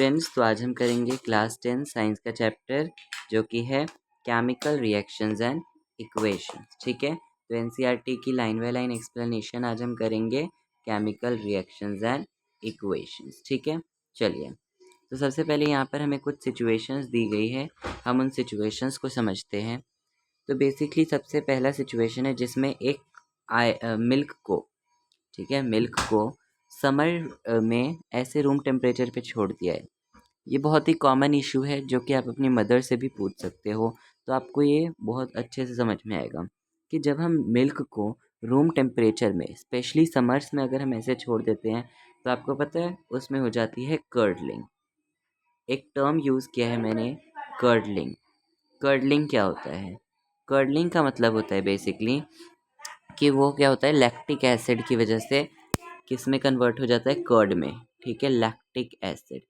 Friends, तो आज हम करेंगे क्लास 10 साइंस का चैप्टर जो कि है केमिकल रिएक्शंस एंड इक्वेशंस। ठीक है, तो एनसीईआरटी की लाइन बाय लाइन एक्सप्लेनेशन आज हम करेंगे केमिकल रिएक्शंस एंड इक्वेशंस। ठीक है, चलिए। तो सबसे पहले यहाँ पर हमें कुछ सिचुएशंस दी गई है, हम उन सिचुएशंस को समझते हैं। तो बेसिकली सबसे पहला सिचुएशन है जिसमें एक मिल्क को, ठीक है, मिल्क को समर में ऐसे रूम टेम्परेचर पे छोड़ दिया है। ये बहुत ही कॉमन इशू है जो कि आप अपनी मदर से भी पूछ सकते हो, तो आपको ये बहुत अच्छे से समझ में आएगा कि जब हम मिल्क को रूम टेम्परेचर में, स्पेशली समर्स में अगर हम ऐसे छोड़ देते हैं तो आपको पता है उसमें हो जाती है कर्डलिंग। एक टर्म यूज़ किया है मैंने, कर्डलिंग। कर्डलिंग क्या होता है? कर्डलिंग का मतलब होता है बेसिकली कि वो क्या होता है, लैक्टिक एसिड की वजह से किस में कन्वर्ट हो जाता है, कर्ड में। ठीक है, लैक्टिक एसिड।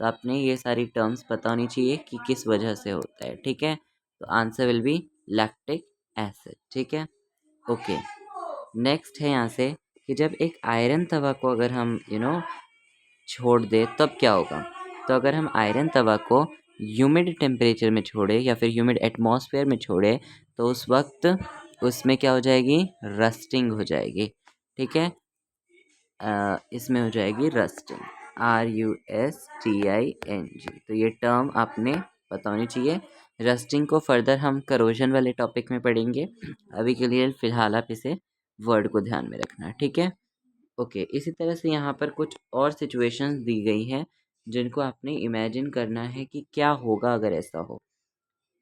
तो आपने ये सारी टर्म्स पता होनी चाहिए कि किस वजह से होता है। ठीक है, तो answer will be lactic acid. ठीक है, ओके। नेक्स्ट है यहाँ से कि जब एक आयरन तवा को अगर हम छोड़ दे तब क्या होगा। तो अगर हम आयरन तवा को ह्यूमिड टेम्परेचर में छोड़े या फिर ह्यूमिड एटमॉस्फेयर में छोड़े तो उस वक्त उसमें क्या हो जाएगी, रस्टिंग हो जाएगी। ठीक है, इसमें हो जाएगी रस्टिंग, RUSTING। तो ये टर्म आपने पता होनी चाहिए। रस्टिंग को फर्दर हम करोजन वाले टॉपिक में पढ़ेंगे, अभी के लिए फ़िलहाल आप इसे वर्ड को ध्यान में रखना। ठीक है, ओके। इसी तरह से यहाँ पर कुछ और सिचुएशंस दी गई हैं जिनको आपने इमेजिन करना है कि क्या होगा अगर ऐसा हो।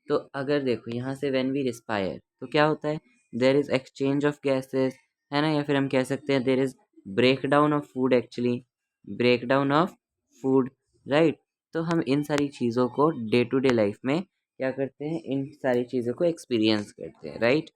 तो अगर देखो यहाँ से व्हेन वी रिस्पायर तो क्या होता है, there is exchange of gases, है ना, या फिर हम कह सकते हैं there is break down of food, actually break down of food, right. तो हम इन सारी चीज़ों को डे टू डे लाइफ में क्या करते हैं, इन सारी चीज़ों को एक्सपीरियंस करते हैं, राइट।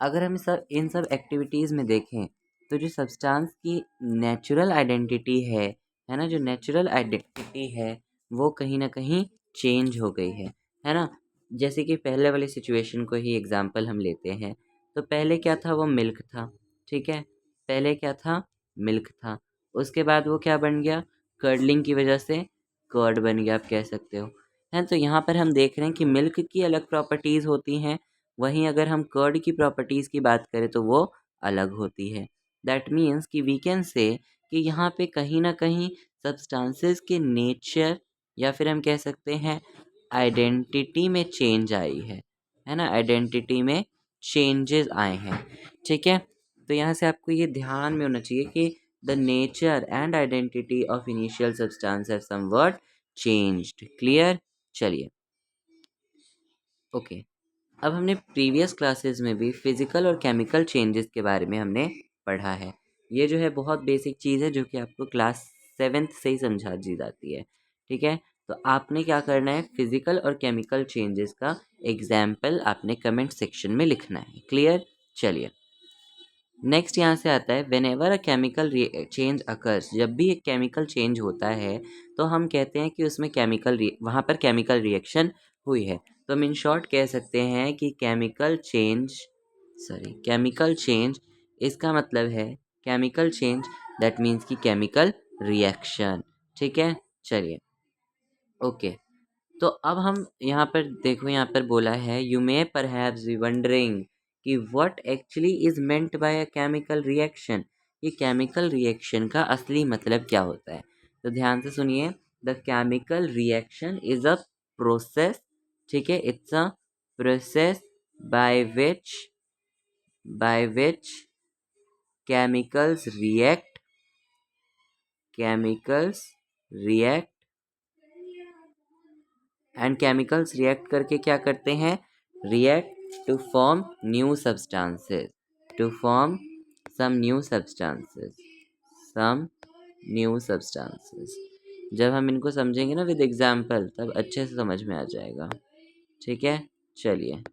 अगर हम इन सब एक्टिविटीज़ में देखें तो जो सब्सटेंस की नेचुरल आइडेंटिटी है ना, जो नेचुरल आइडेंटिटी है वो कहीं ना कहीं चेंज हो गई है ना। जैसे कि पहले वाली सिचुएशन को ही एग्जांपल हम लेते हैं, तो पहले क्या था, वो मिल्क था। ठीक है, पहले क्या था, मिल्क था। उसके बाद वो क्या बन गया, कर्डलिंग की वजह से कर्ड बन गया, आप कह सकते हो। है, तो यहाँ पर हम देख रहे हैं कि मिल्क की अलग प्रॉपर्टीज़ होती हैं, वहीं अगर हम कर्ड की प्रॉपर्टीज़ की बात करें तो वो अलग होती है। दैट मीन्स कि वी कैन से कि यहाँ पे कहीं ना कहीं सब्सटेंसेस के नेचर या फिर हम कह सकते हैं आइडेंटिटी में चेंज आई है ना, आइडेंटिटी में चेंजेस आए हैं। ठीक है, तो यहाँ से आपको ये ध्यान में होना चाहिए कि the nature and identity of initial substance have somewhat changed. Clear, चलिए, ओके। अब हमने प्रीवियस क्लासेस में भी फिज़िकल और केमिकल चेंजेस के बारे में हमने पढ़ा है। ये जो है बहुत बेसिक चीज़ है जो कि आपको क्लास 7th से ही समझा दी जाती है। ठीक है, तो आपने क्या करना है, फिज़िकल और केमिकल चेंजेस का एग्जाम्पल आपने कमेंट सेक्शन में लिखना है। क्लियर, चलिए। नेक्स्ट यहाँ से आता है when ever a chemical change occurs, जब भी एक केमिकल चेंज होता है तो हम कहते हैं कि उसमें वहाँ पर केमिकल रिएक्शन हुई है। तो हम इन शॉर्ट कह सकते हैं कि केमिकल चेंज इसका मतलब है केमिकल चेंज, दैट मीन्स कि केमिकल रिएक्शन। ठीक है, चलिए, ओके। तो अब हम यहाँ पर देखो, यहाँ पर बोला है you may perhaps be wondering कि what actually is meant by a chemical reaction. ये केमिकल रिएक्शन का असली मतलब क्या होता है, तो ध्यान से सुनिए। The chemical reaction is a process, ठीक है, it's a process by which chemicals react and chemicals react करके क्या करते हैं, react to form new substances, to form some new substances. जब हम इनको समझेंगे ना विद एग्जाम्पल तब अच्छे से समझ में आ जाएगा। ठीक है, चलिए,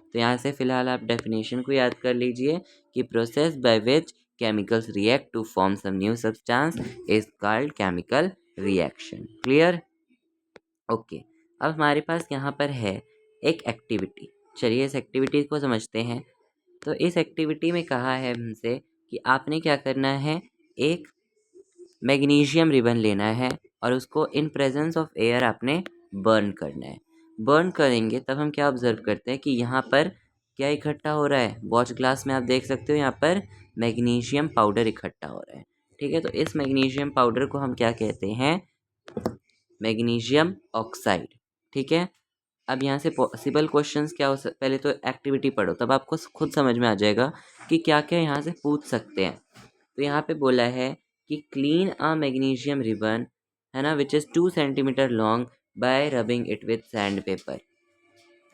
तो यहाँ से फिलहाल आप डेफिनेशन को याद कर लीजिए कि process by which chemicals react to form some new substance is called chemical reaction. Clear, okay. अब हमारे पास यहाँ पर है एक एक्टिविटी, चलिए इस एक्टिविटी को समझते हैं। तो इस एक्टिविटी में कहा है हमसे कि आपने क्या करना है, एक मैग्नीशियम रिबन लेना है और उसको इन प्रेजेंस ऑफ एयर आपने बर्न करना है। बर्न करेंगे तब हम क्या ऑब्जर्व करते हैं कि यहाँ पर क्या इकट्ठा हो रहा है, वॉच ग्लास में आप देख सकते हो यहाँ पर मैग्नीशियम पाउडर इकट्ठा हो रहा है। ठीक है, तो इस मैग्नीशियम पाउडर को हम क्या कहते हैं, मैग्नीशियम ऑक्साइड। ठीक है, अब यहाँ से पॉसिबल क्वेश्चंस क्या पहले तो एक्टिविटी पढ़ो तब आपको खुद समझ में आ जाएगा कि क्या क्या यहाँ से पूछ सकते हैं। तो यहाँ पे बोला है कि क्लीन अ मैग्नीशियम रिबन, है ना, which is 2 centimetre long bye rubbing it with sand paper.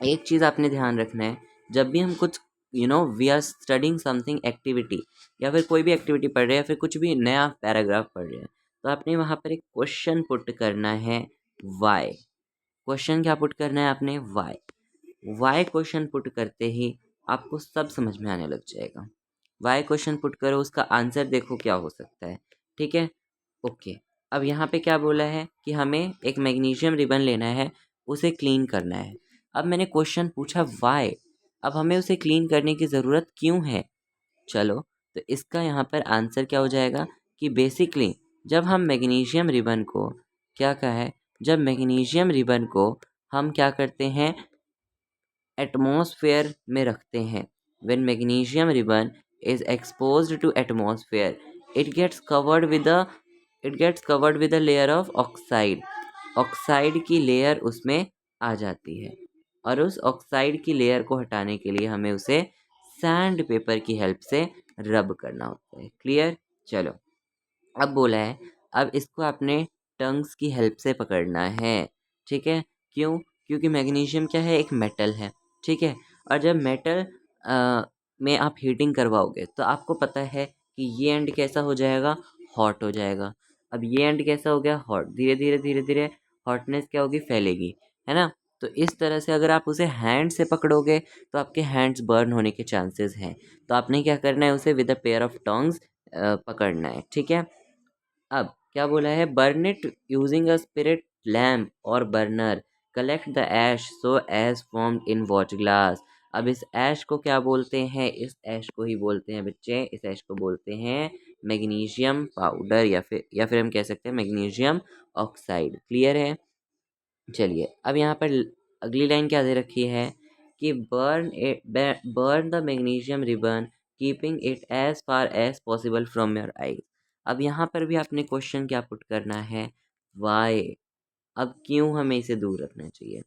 एक चीज़ आपने ध्यान रखना है, जब भी हम कुछ we are studying something activity या फिर कोई भी एक्टिविटी पढ़ रहे हैं या फिर कुछ भी नया पैराग्राफ पढ़ रहे हैं, तो आपने वहाँ पर एक क्वेश्चन पुट करना है, वाई। क्वेश्चन क्या पुट करना है आपने, वाई। वाई क्वेश्चन पुट करते ही आपको सब समझ में आने लग जाएगा। वाई क्वेश्चन पुट करो, उसका आंसर देखो क्या हो सकता है। ठीक है, ओके। अब यहाँ पे क्या बोला है कि हमें एक मैग्नीशियम रिबन लेना है, उसे क्लीन करना है। अब मैंने क्वेश्चन पूछा वाई, अब हमें उसे क्लीन करने की ज़रूरत क्यों है। चलो, तो इसका यहाँ पर आंसर क्या हो जाएगा कि बेसिकली जब हम मैग्नीशियम रिबन को क्या कहा है, जब मैग्नीशियम रिबन को हम क्या करते हैं, एटमॉस्फेयर में रखते हैं। When magnesium ribbon is exposed to atmosphere, it gets covered with a layer of oxide. Oxide की लेयर उसमें आ जाती है और उस ऑक्साइड की लेयर को हटाने के लिए हमें उसे सैंड पेपर की हेल्प से रब करना होता है। क्लियर। चलो, अब बोला है अब इसको आपने टंग्स की हेल्प से पकड़ना है। ठीक है, क्यों, क्योंकि मैग्नीशियम क्या है, एक मेटल है। ठीक है, और जब मेटल में आप हीटिंग करवाओगे तो आपको पता है कि ये एंड कैसा हो जाएगा, हॉट हो जाएगा। अब ये एंड कैसा हो गया, हॉट। धीरे धीरे धीरे धीरे हॉटनेस क्या होगी, फैलेगी, है ना। तो इस तरह से अगर आप उसे हैंड से पकड़ोगे तो आपके हैंड्स बर्न होने के चांसेस हैं। तो आपने क्या करना है, उसे with a pair of tongs पकड़ना है। ठीक है, अब क्या बोला है, burn it using a spirit lamp और burner, collect the ash so as formed in watch glass. अब इस ऐश को क्या बोलते हैं, इस ऐश को ही बोलते हैं बच्चे, इस ऐश को बोलते हैं मैग्नीशियम पाउडर या फिर हम कह सकते हैं मैग्नीशियम ऑक्साइड। क्लियर है। चलिए, अब यहाँ पर अगली लाइन क्या दे रखी है कि burn the magnesium ribbon keeping it as far as possible from your eyes. अब यहाँ पर भी आपने क्वेश्चन क्या पुट करना है, वाई। अब क्यों हमें इसे दूर रखना चाहिए,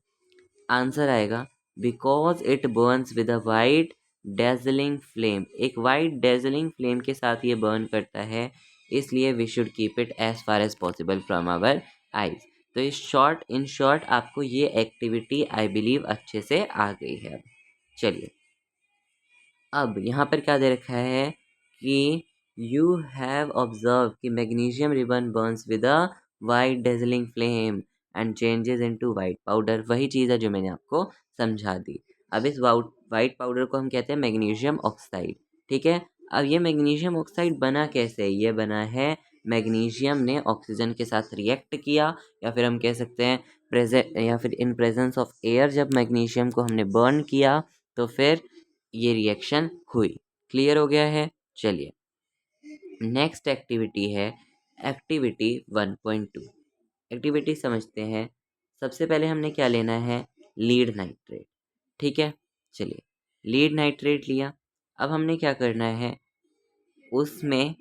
आंसर आएगा because it burns with a white dazzling flame. एक वाइट डेजलिंग फ्लेम के साथ ये बर्न करता है, इसलिए we should keep it as far as possible from our eyes. तो इन शॉर्ट आपको ये एक्टिविटी आई बिलीव अच्छे से आ गई है। चलिए, अब यहाँ पर क्या दे रखा है कि यू हैव ऑब्जर्व कि magnesium ribbon Burns with a white dazzling flame and changes into white powder. वही चीज़ है जो मैंने आपको समझा दी। अब इस वाइट पाउडर को हम कहते हैं मैग्नीशियम ऑक्साइड। ठीक है, अब ये मैग्नीशियम ऑक्साइड बना कैसे, ये बना है मैग्नीशियम ने ऑक्सीजन के साथ रिएक्ट किया, या फिर हम कह सकते हैं प्रेजेंट या फिर इन प्रेजेंस ऑफ एयर जब मैग्नीशियम को हमने बर्न किया तो फिर ये रिएक्शन हुई। क्लियर हो गया है। चलिए, नेक्स्ट एक्टिविटी है एक्टिविटी 1.2। एक्टिविटी समझते हैं। सबसे पहले हमने क्या लेना है, लीड नाइट्रेट। ठीक है, चलिए, लीड नाइट्रेट लिया। अब हमने क्या करना है, उसमें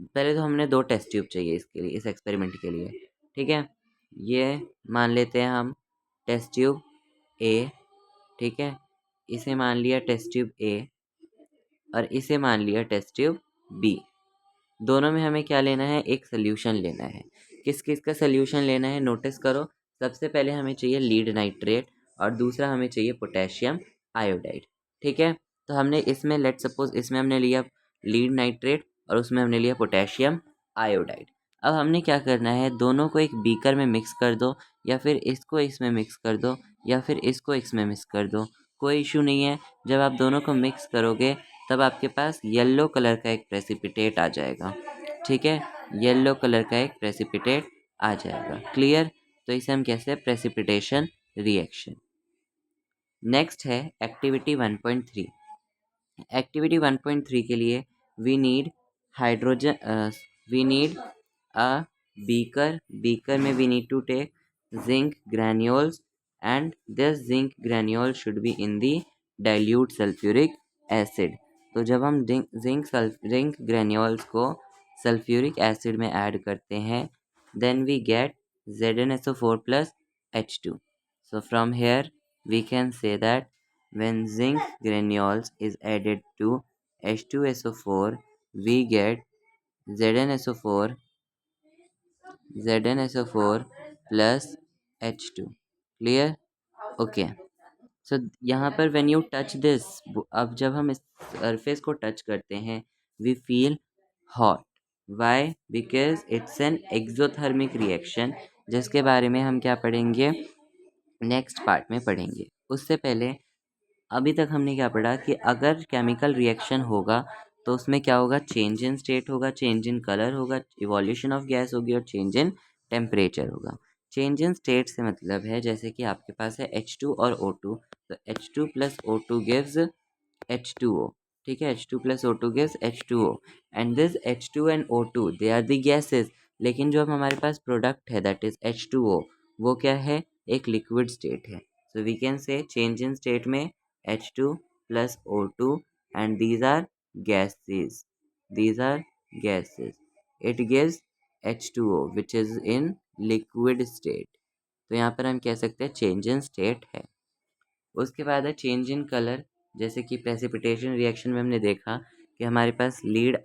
पहले तो हमने 2 टेस्ट ट्यूब चाहिए इसके लिए, इस एक्सपेरिमेंट के लिए। ठीक है, ये मान लेते हैं हम टेस्ट ट्यूब ए। ठीक है, इसे मान लिया टेस्ट ट्यूब ए और इसे मान लिया टेस्ट ट्यूब बी। दोनों में हमें क्या लेना है, एक सोल्यूशन लेना है। किस किस का सोल्यूशन लेना है, नोटिस करो। सबसे पहले हमें चाहिए लीड नाइट्रेट और दूसरा हमें चाहिए पोटेशियम आयोडाइड। ठीक है, तो हमने इसमें लेट सपोज इसमें हमने लिया लीड नाइट्रेट और उसमें हमने लिया पोटेशियम आयोडाइड। अब हमने क्या करना है, दोनों को एक बीकर में मिक्स कर दो, या फिर इसको इसमें मिक्स कर दो, या फिर इसको इसमें मिक्स कर दो, कोई इशू नहीं है। जब आप दोनों को मिक्स करोगे तब आपके पास येलो कलर का एक प्रेसिपिटेट आ जाएगा। ठीक है, येलो कलर का एक प्रेसिपिटेट आ जाएगा। क्लियर। तो इसे हम कहते हैं प्रेसिपिटेशन रिएक्शन। नेक्स्ट है एक्टिविटी 1.3। एक्टिविटी 1.3 के लिए we need hydrogen we need a beaker में we need to take zinc granules and this zinc granule should be in the dilute sulfuric acid। तो जब हम zinc granules को sulphuric acid में add करते हैं then we get ZnSO4 plus H2। so from here we can say that when zinc granules is added to H2SO4 we get ZnSO4 plus H2। Clear? Okay. So यहाँ पर when you touch this, अब जब हम इस surface को touch करते हैं we feel hot. Why? Because it's an exothermic reaction, जिसके बारे में हम क्या पढ़ेंगे, नेक्स्ट पार्ट में पढ़ेंगे। उससे पहले अभी तक हमने क्या पढ़ा कि अगर केमिकल रिएक्शन होगा तो उसमें क्या होगा, चेंज इन स्टेट होगा, चेंज इन कलर होगा, इवोल्यूशन ऑफ गैस होगी और चेंज इन टेम्परेचर होगा। चेंज इन स्टेट से मतलब है जैसे कि आपके पास है H2 और O2, तो H2 plus O2 gives H2O। ठीक है, H2 plus O2 gives H2O and this H2 and O2 they are the gases. लेकिन जो अब हमारे पास प्रोडक्ट है दैट इज H2O, वो क्या है, एक लिक्विड स्टेट है। So we can say change in state में H2 plus O2 and these are gases. These are gases. It gives H2O which is in liquid state। तो यहाँ पर हम कह सकते हैं चेंज इन स्टेट है। उसके बाद है चेंज इन कलर, जैसे कि प्रेसिपिटेशन रिएक्शन में हमने देखा कि हमारे पास लीड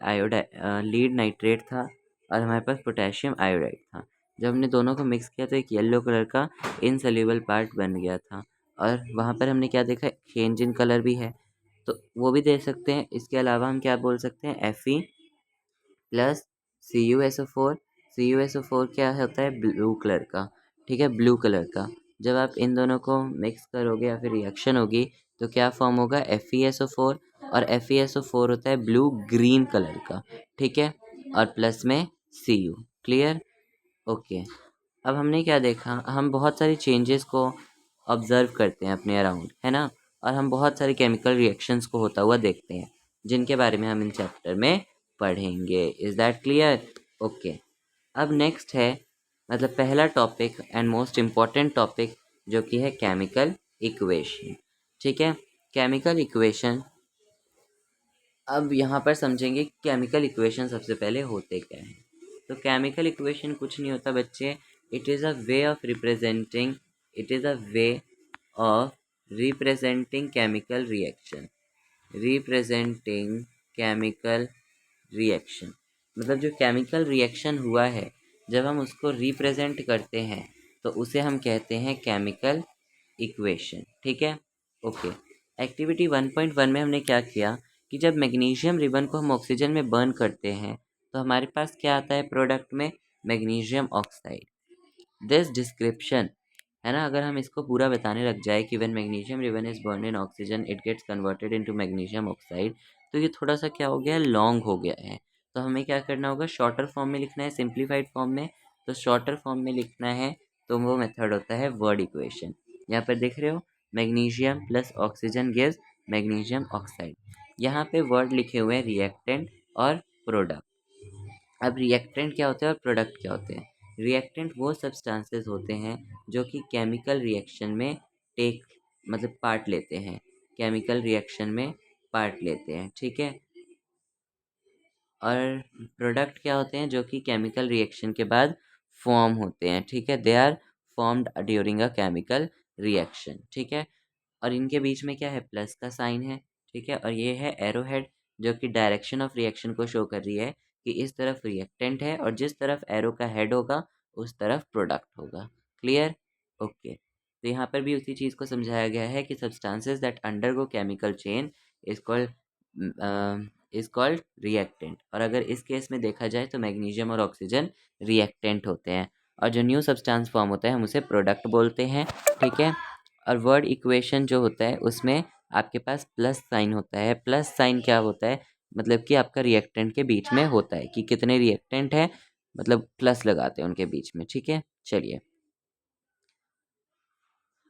नाइट्रेट था और हमारे पास पोटेशियम आयोडाइड था। जब हमने दोनों को मिक्स किया तो एक येलो कलर का इनसोल्यूबल पार्ट बन गया था और वहाँ पर हमने क्या देखा, चेंज इन कलर भी है, तो वो भी दे सकते हैं। इसके अलावा हम क्या बोल सकते हैं, Fe प्लस CuSO4 क्या होता है, ब्लू कलर का। ठीक है, ब्लू कलर का। जब आप इन दोनों को मिक्स करोगे या फिर रिएक्शन होगी तो क्या फॉर्म होगा, FeSO4 और FeSO4 होता है ब्लू ग्रीन कलर का। ठीक है, और प्लस में Cu। क्लियर? ओके। अब हमने क्या देखा, हम बहुत सारी चेंजेस को ऑब्जर्व करते हैं अपने अराउंड, है ना, और हम बहुत सारे केमिकल रिएक्शंस को होता हुआ देखते हैं जिनके बारे में हम इन चैप्टर में पढ़ेंगे। Is that clear? ओके। अब नेक्स्ट है, मतलब पहला topic and most important topic जो कि है केमिकल इक्वेशन। ठीक है, केमिकल इक्वेशन। अब यहाँ पर समझेंगे केमिकल इक्वेशन सबसे पहले होते क्या हैं। तो केमिकल इक्वेशन कुछ नहीं होता बच्चे, it is a way of representing chemical reaction. मतलब जो केमिकल रिएक्शन हुआ है जब हम उसको रिप्रेजेंट करते हैं तो उसे हम कहते हैं केमिकल इक्वेशन। ठीक है, ओके। एक्टिविटी 1.1 में हमने क्या किया कि जब मैग्नीशियम रिबन को हम ऑक्सीजन में बर्न करते हैं तो हमारे पास क्या आता है प्रोडक्ट में, मैग्नीशियम ऑक्साइड। दिस डिस्क्रिप्शन, है ना, अगर हम इसको पूरा बताने लग जाए कि when magnesium ribbon is burn in oxygen it gets converted into magnesium oxide, तो ये थोड़ा सा क्या हो गया, लॉन्ग हो गया है। तो हमें क्या करना होगा, शॉर्टर फॉर्म में लिखना है, सिंप्लीफाइड फॉर्म में। तो शॉर्टर फॉर्म में लिखना है तो वो मेथड होता है वर्ड इक्वेशन। यहाँ पर देख रहे हो, magnesium plus oxygen gives magnesium oxide. यहाँ पे वर्ड लिखे हुए हैं रिएक्टेंट और प्रोडक्ट। अब रिएक्टेंट क्या होते हैं और प्रोडक्ट क्या होते हैं। रिएक्टेंट वो सब्सटेंसेस होते हैं जो कि केमिकल रिएक्शन में पार्ट लेते हैं, केमिकल रिएक्शन में पार्ट लेते हैं। ठीक है, और प्रोडक्ट क्या होते हैं, जो कि केमिकल रिएक्शन के बाद फॉर्म होते हैं। ठीक है, they are formed during a chemical reaction. ठीक है, और इनके बीच में क्या है, प्लस का साइन है। ठीक है, और ये है एरो हेड जो कि डायरेक्शन ऑफ रिएक्शन को शो कर रही है कि इस तरफ रिएक्टेंट है और जिस तरफ एरो का हेड होगा उस तरफ प्रोडक्ट होगा। क्लियर? ओके। तो यहाँ पर भी उसी चीज़ को समझाया गया है कि substances that undergo chemical chain is called reactant. और अगर इस केस में देखा जाए तो मैग्नीशियम और ऑक्सीजन रिएक्टेंट होते हैं और जो न्यू सब्सटेंस फॉर्म होता है हम उसे प्रोडक्ट बोलते हैं। ठीक है, और वर्ड इक्वेशन जो होता है उसमें आपके पास प्लस साइन होता है। प्लस साइन क्या होता है, मतलब कि आपका रिएक्टेंट के बीच में होता है कि कितने रिएक्टेंट हैं, मतलब प्लस लगाते हैं उनके बीच में। ठीक है, चलिए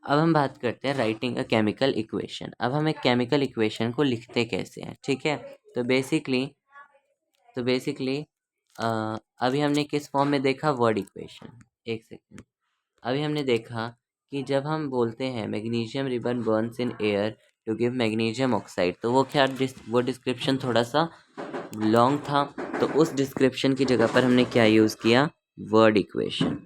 अब हम बात करते हैं राइटिंग अ केमिकल इक्वेशन। अब हम एक केमिकल इक्वेशन को लिखते कैसे हैं। ठीक है, तो बेसिकली अभी हमने किस फॉर्म में देखा, वर्ड इक्वेशन। एक सेकेंड, अभी हमने देखा कि जब हम बोलते हैं magnesium ribbon burns in air to give magnesium oxide, तो वो क्या वो डिस्क्रिप्शन थोड़ा सा लॉन्ग था, तो उस डिस्क्रिप्शन की जगह पर हमने क्या यूज़ किया, वर्ड इक्वेशन।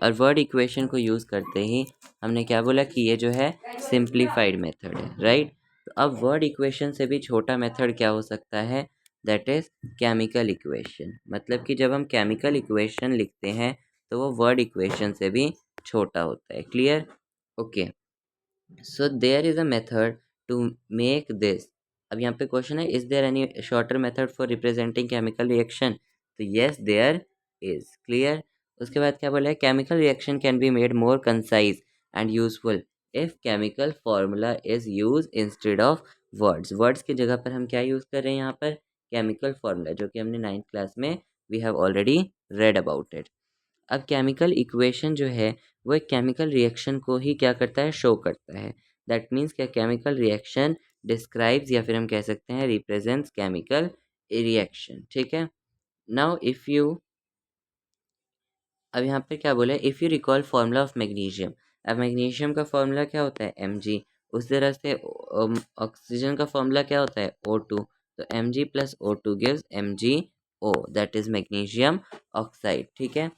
और वर्ड इक्वेशन को यूज़ करते ही हमने क्या बोला कि ये जो है सिंप्लीफाइड मेथड है, राइट। तो अब वर्ड इक्वेशन से भी छोटा मेथड क्या हो सकता है, दैट इज़ केमिकल इक्वेशन। मतलब कि जब हम केमिकल इक्वेशन लिखते हैं तो वो वर्ड इक्वेशन से भी छोटा होता है। Clear? Okay, so there is a method to make this. अब यहाँ पे क्वेश्चन है, is there any shorter method for representing chemical reaction, तो येस देयर इज। क्लियर? उसके बाद क्या बोला है, chemical reaction can be made more concise and useful if chemical formula is use instead of words. Words की जगह पर हम क्या यूज़ कर रहे हैं यहाँ पर, केमिकल फॉर्मूला, जो कि हमने 9th क्लास में we have already read about it. अब केमिकल इक्वेशन जो है वो एक केमिकल रिएक्शन को ही क्या करता है, शो करता है। दैट मीन्स क्या, केमिकल रिएक्शन डिस्क्राइब्स या फिर हम कह सकते हैं रिप्रेजेंट्स केमिकल रिएक्शन। ठीक है, नाउ इफ़ यू, अब यहाँ पे क्या बोला है, if you recall formula of magnesium. अब मैग्नीशियम का फार्मूला क्या होता है, Mg। उस तरह से ऑक्सीजन का फार्मूला क्या होता है, O2। तो Mg plus O2 gives MgO, that is magnesium oxide. ठीक है,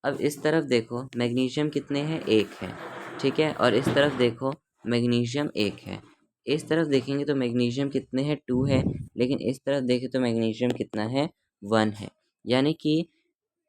अब इस तरफ देखो मैग्नीशियम कितने हैं, एक है। ठीक है, और इस तरफ देखो मैग्नीशियम एक है। इस तरफ देखेंगे तो मैग्नीशियम कितने हैं, 2 है। लेकिन इस तरफ देखें तो मैग्नीशियम कितना है, 1 है। यानी कि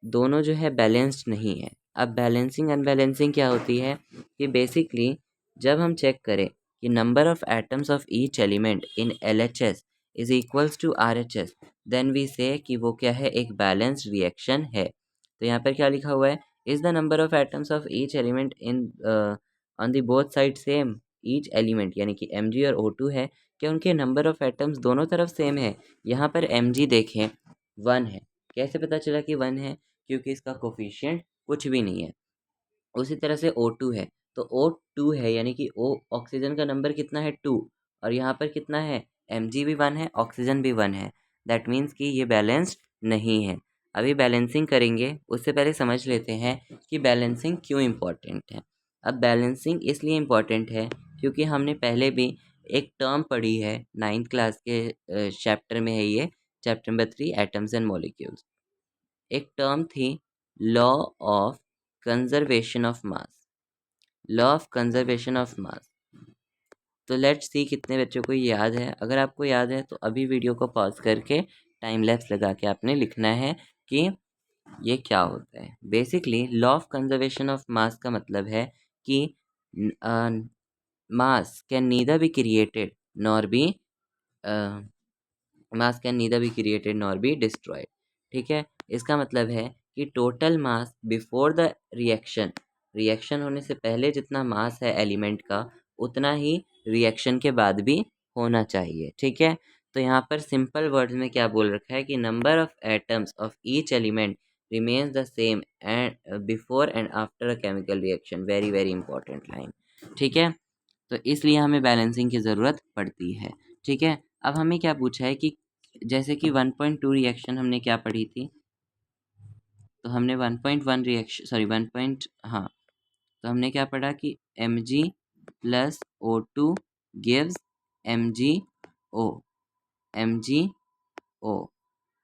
दोनों जो है बैलेंस्ड नहीं है। अब बैलेंसिंग अनबैलेंसिंग क्या होती है कि बेसिकली जब हम चेक करें कि number of atoms of each element in LHS is equals to RHS, then we say कि वो क्या है, एक बैलेंस्ड रिएक्शन है। तो यहाँ पर क्या लिखा हुआ है, is the number of atoms of each element in on the both side same. Each element यानी कि Mg और O2 है, क्या उनके नंबर ऑफ एटम्स दोनों तरफ सेम है। यहाँ पर Mg देखें 1 है। कैसे पता चला कि 1 है, क्योंकि इसका कोफिशिएंट कुछ भी नहीं है। उसी तरह से O2 है, तो O2 है यानी कि O ऑक्सीजन का नंबर कितना है, 2। और यहाँ पर कितना है, Mg भी 1 है, ऑक्सीजन भी 1 है। दैट मीन्स कि ये बैलेंस्ड नहीं है। अभी बैलेंसिंग करेंगे, उससे पहले समझ लेते हैं कि बैलेंसिंग क्यों इम्पोर्टेंट है। अब बैलेंसिंग इसलिए इम्पोर्टेंट है क्योंकि हमने पहले भी एक टर्म पढ़ी है 9th क्लास के चैप्टर में है, ये chapter number 3 atoms and molecules. एक टर्म थी law of conservation of mass. Law of conservation of mass, तो लेट्स सी कितने बच्चों को याद है। अगर आपको याद है तो अभी वीडियो को पॉज करके टाइम लैप्स लगा के आपने लिखना है कि ये क्या होता है। Basically law of conservation of mass का मतलब है कि मास can neither be created nor be mass can neither be created nor be destroyed. ठीक है, इसका मतलब है कि total mass before the reaction, reaction होने से पहले जितना मास है एलिमेंट का, उतना ही रिएक्शन के बाद भी होना चाहिए। ठीक है, तो यहाँ पर सिंपल वर्ड्स में क्या बोल रखा है कि number of atoms of each element remains the same and before and after a chemical reaction. Very very important line. ठीक है, तो इसलिए हमें बैलेंसिंग की ज़रूरत पड़ती है। ठीक है, अब हमें क्या पूछा है कि जैसे कि 1.2 रिएक्शन हमने क्या पढ़ी थी, तो हमने 1.1 रिएक्शन, सॉरी 1 पॉइंट, हाँ, तो हमने क्या पढ़ा कि Mg plus O2 gives MgO, MgO।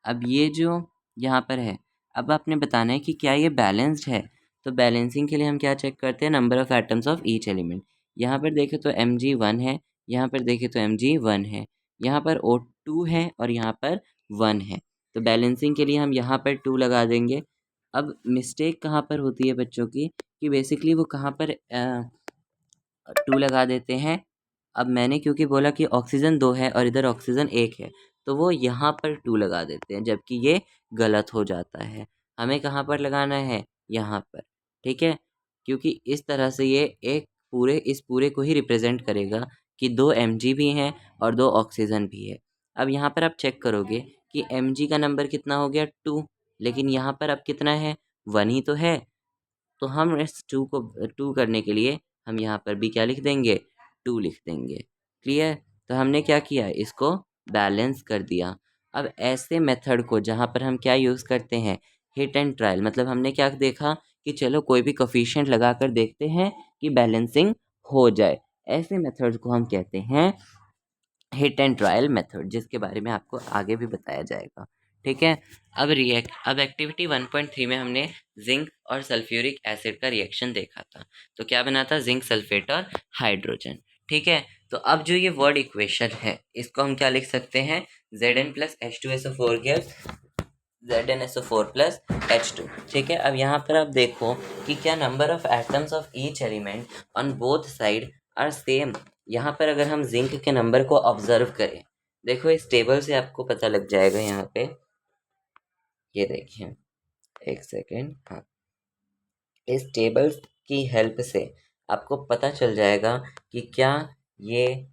अब ये जो यहाँ पर है, अब आपने बताना है कि क्या ये बैलेंस्ड है। तो बैलेंसिंग के लिए हम क्या चेक करते हैं, number of atoms of each element. यहाँ पर देखें तो Mg 1 है, यहाँ पर देखें तो Mg 1 है, यहाँ पर O2 है और यहाँ पर 1 है। तो बैलेंसिंग के लिए हम यहाँ पर 2 लगा देंगे। अब मिस्टेक कहाँ पर होती है बच्चों की कि बेसिकली वो कहाँ पर 2 लगा देते हैं। अब मैंने क्योंकि बोला कि ऑक्सीजन 2 है और इधर ऑक्सीजन 1 है, तो वो यहाँ पर 2 लगा देते हैं, जबकि ये गलत हो जाता है। हमें कहाँ पर लगाना है, यहाँ पर। ठीक है, क्योंकि इस तरह से ये एक पूरे इस पूरे को ही रिप्रेजेंट करेगा कि 2 Mg भी हैं और 2 ऑक्सीजन भी है। अब यहाँ पर आप चेक करोगे कि Mg का नंबर कितना हो गया, 2, लेकिन यहाँ पर अब कितना है, 1 ही तो है। तो हम इस 2 करने के लिए हम यहाँ पर भी क्या लिख देंगे, 2 लिख देंगे। क्लियर? तो हमने क्या किया, इसको बैलेंस कर दिया। अब ऐसे मेथड को जहाँ पर हम क्या यूज़ करते हैं, हिट एंड ट्रायल, मतलब हमने क्या देखा कि चलो कोई भी कोफिशिएंट लगा कर देखते हैं कि बैलेंसिंग हो जाए, ऐसे मेथड को हम कहते हैं हिट एंड ट्रायल मेथड, जिसके बारे में आपको आगे भी बताया जाएगा। ठीक है, अब एक्टिविटी 1.3 में हमने जिंक और सल्फ्यूरिक एसिड का रिएक्शन देखा था। तो क्या बना था, जिंक सल्फेट और हाइड्रोजन। ठीक है, तो अब जो ये वर्ड इक्वेशन है इसको हम क्या लिख सकते हैं, Zn plus H2SO4 gives ZnSO4 plus H2। ठीक है, अब यहाँ पर आप देखो कि क्या number of atoms of each element on both side are same. यहाँ पर अगर हम जिंक के नंबर को ऑब्जर्व करें, देखो इस टेबल से आपको पता लग जाएगा। यहाँ पे ये देखिए, एक सेकेंड, हाँ, इस टेबल की हेल्प से आपको पता चल जाएगा कि क्या ये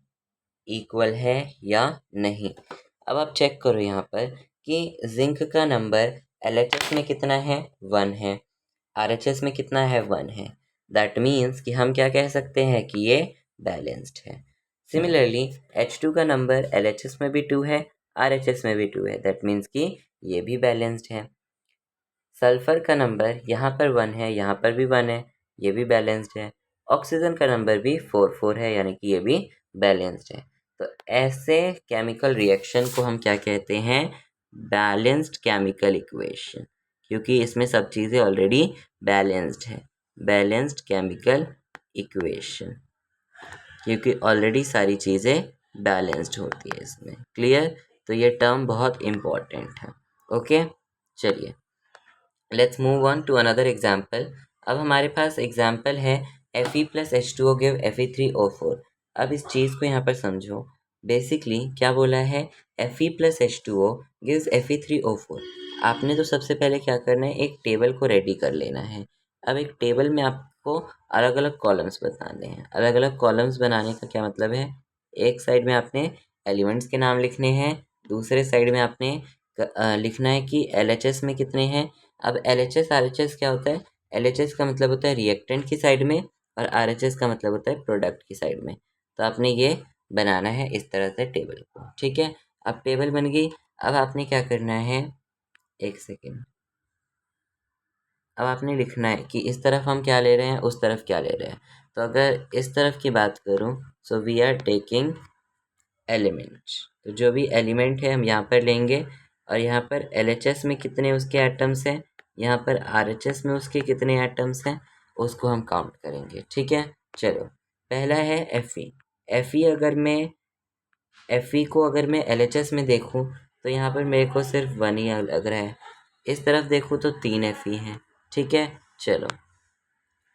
इक्वल है या नहीं। अब आप चेक करो यहाँ पर कि जिंक का नंबर LHS में कितना है, 1 है, RHS में कितना है, 1 है। दैट मीन्स कि हम क्या कह सकते हैं कि ये बैलेंस्ड है। सिमिलरली H2 का नंबर LHS में भी 2 है, RHS में भी 2 है, दैट मीन्स कि ये भी बैलेंस्ड है। सल्फर का नंबर यहाँ पर 1 है, यहाँ पर भी 1 है, ये भी बैलेंस्ड है। ऑक्सीजन का नंबर भी 4 है, यानी कि ये भी बैलेंस्ड है। तो ऐसे केमिकल रिएक्शन को हम क्या कहते हैं, बैलेंस्ड केमिकल इक्वेशन, क्योंकि इसमें सब चीज़ें ऑलरेडी बैलेंस्ड है। बैलेंस्ड केमिकल इक्वेशन, क्योंकि ऑलरेडी सारी चीज़ें बैलेंस्ड होती है इसमें। क्लियर, तो ये टर्म बहुत इम्पॉर्टेंट है। ओके, चलिए let's move on to another example. अब हमारे पास एग्जाम्पल है Fe plus H2O give Fe3O4। अब इस चीज़ को यहाँ पर समझो। बेसिकली क्या बोला है, Fe plus H2O gives Fe3O4। आपने तो सबसे पहले क्या करना है, एक टेबल को रेडी कर लेना है। अब एक टेबल में आपको अलग अलग कॉलम्स बनाने हैं। अलग अलग कॉलम्स बनाने का क्या मतलब है, एक साइड में आपने एलिमेंट्स के नाम लिखने हैं, दूसरे साइड में आपने लिखना है कि LHS में कितने हैं। अब LHS RHS क्या होता है, LHS का मतलब होता है रिएक्टेंट की साइड में, और RHS का मतलब होता है प्रोडक्ट की साइड में। तो आपने ये बनाना है इस तरह से टेबल को। ठीक है, अब टेबल बन गई। अब आपने क्या करना है, एक सेकेंड, अब आपने लिखना है कि इस तरफ हम क्या ले रहे हैं, उस तरफ क्या ले रहे हैं। तो अगर इस तरफ की बात करूं, so we are taking elements. तो जो भी एलिमेंट है हम यहाँ पर लेंगे, और यहाँ पर LHS में कितने उसके एटम्स हैं, यहाँ पर RHS में उसके कितने एटम्स हैं, उसको हम काउंट करेंगे। ठीक है, चलो पहला है Fe। अगर मैं Fe को अगर मैं LHS में देखूँ तो यहाँ पर मेरे को सिर्फ 1 ही लग रहा है। इस तरफ देखूँ तो 3 Fe हैं। ठीक है, चलो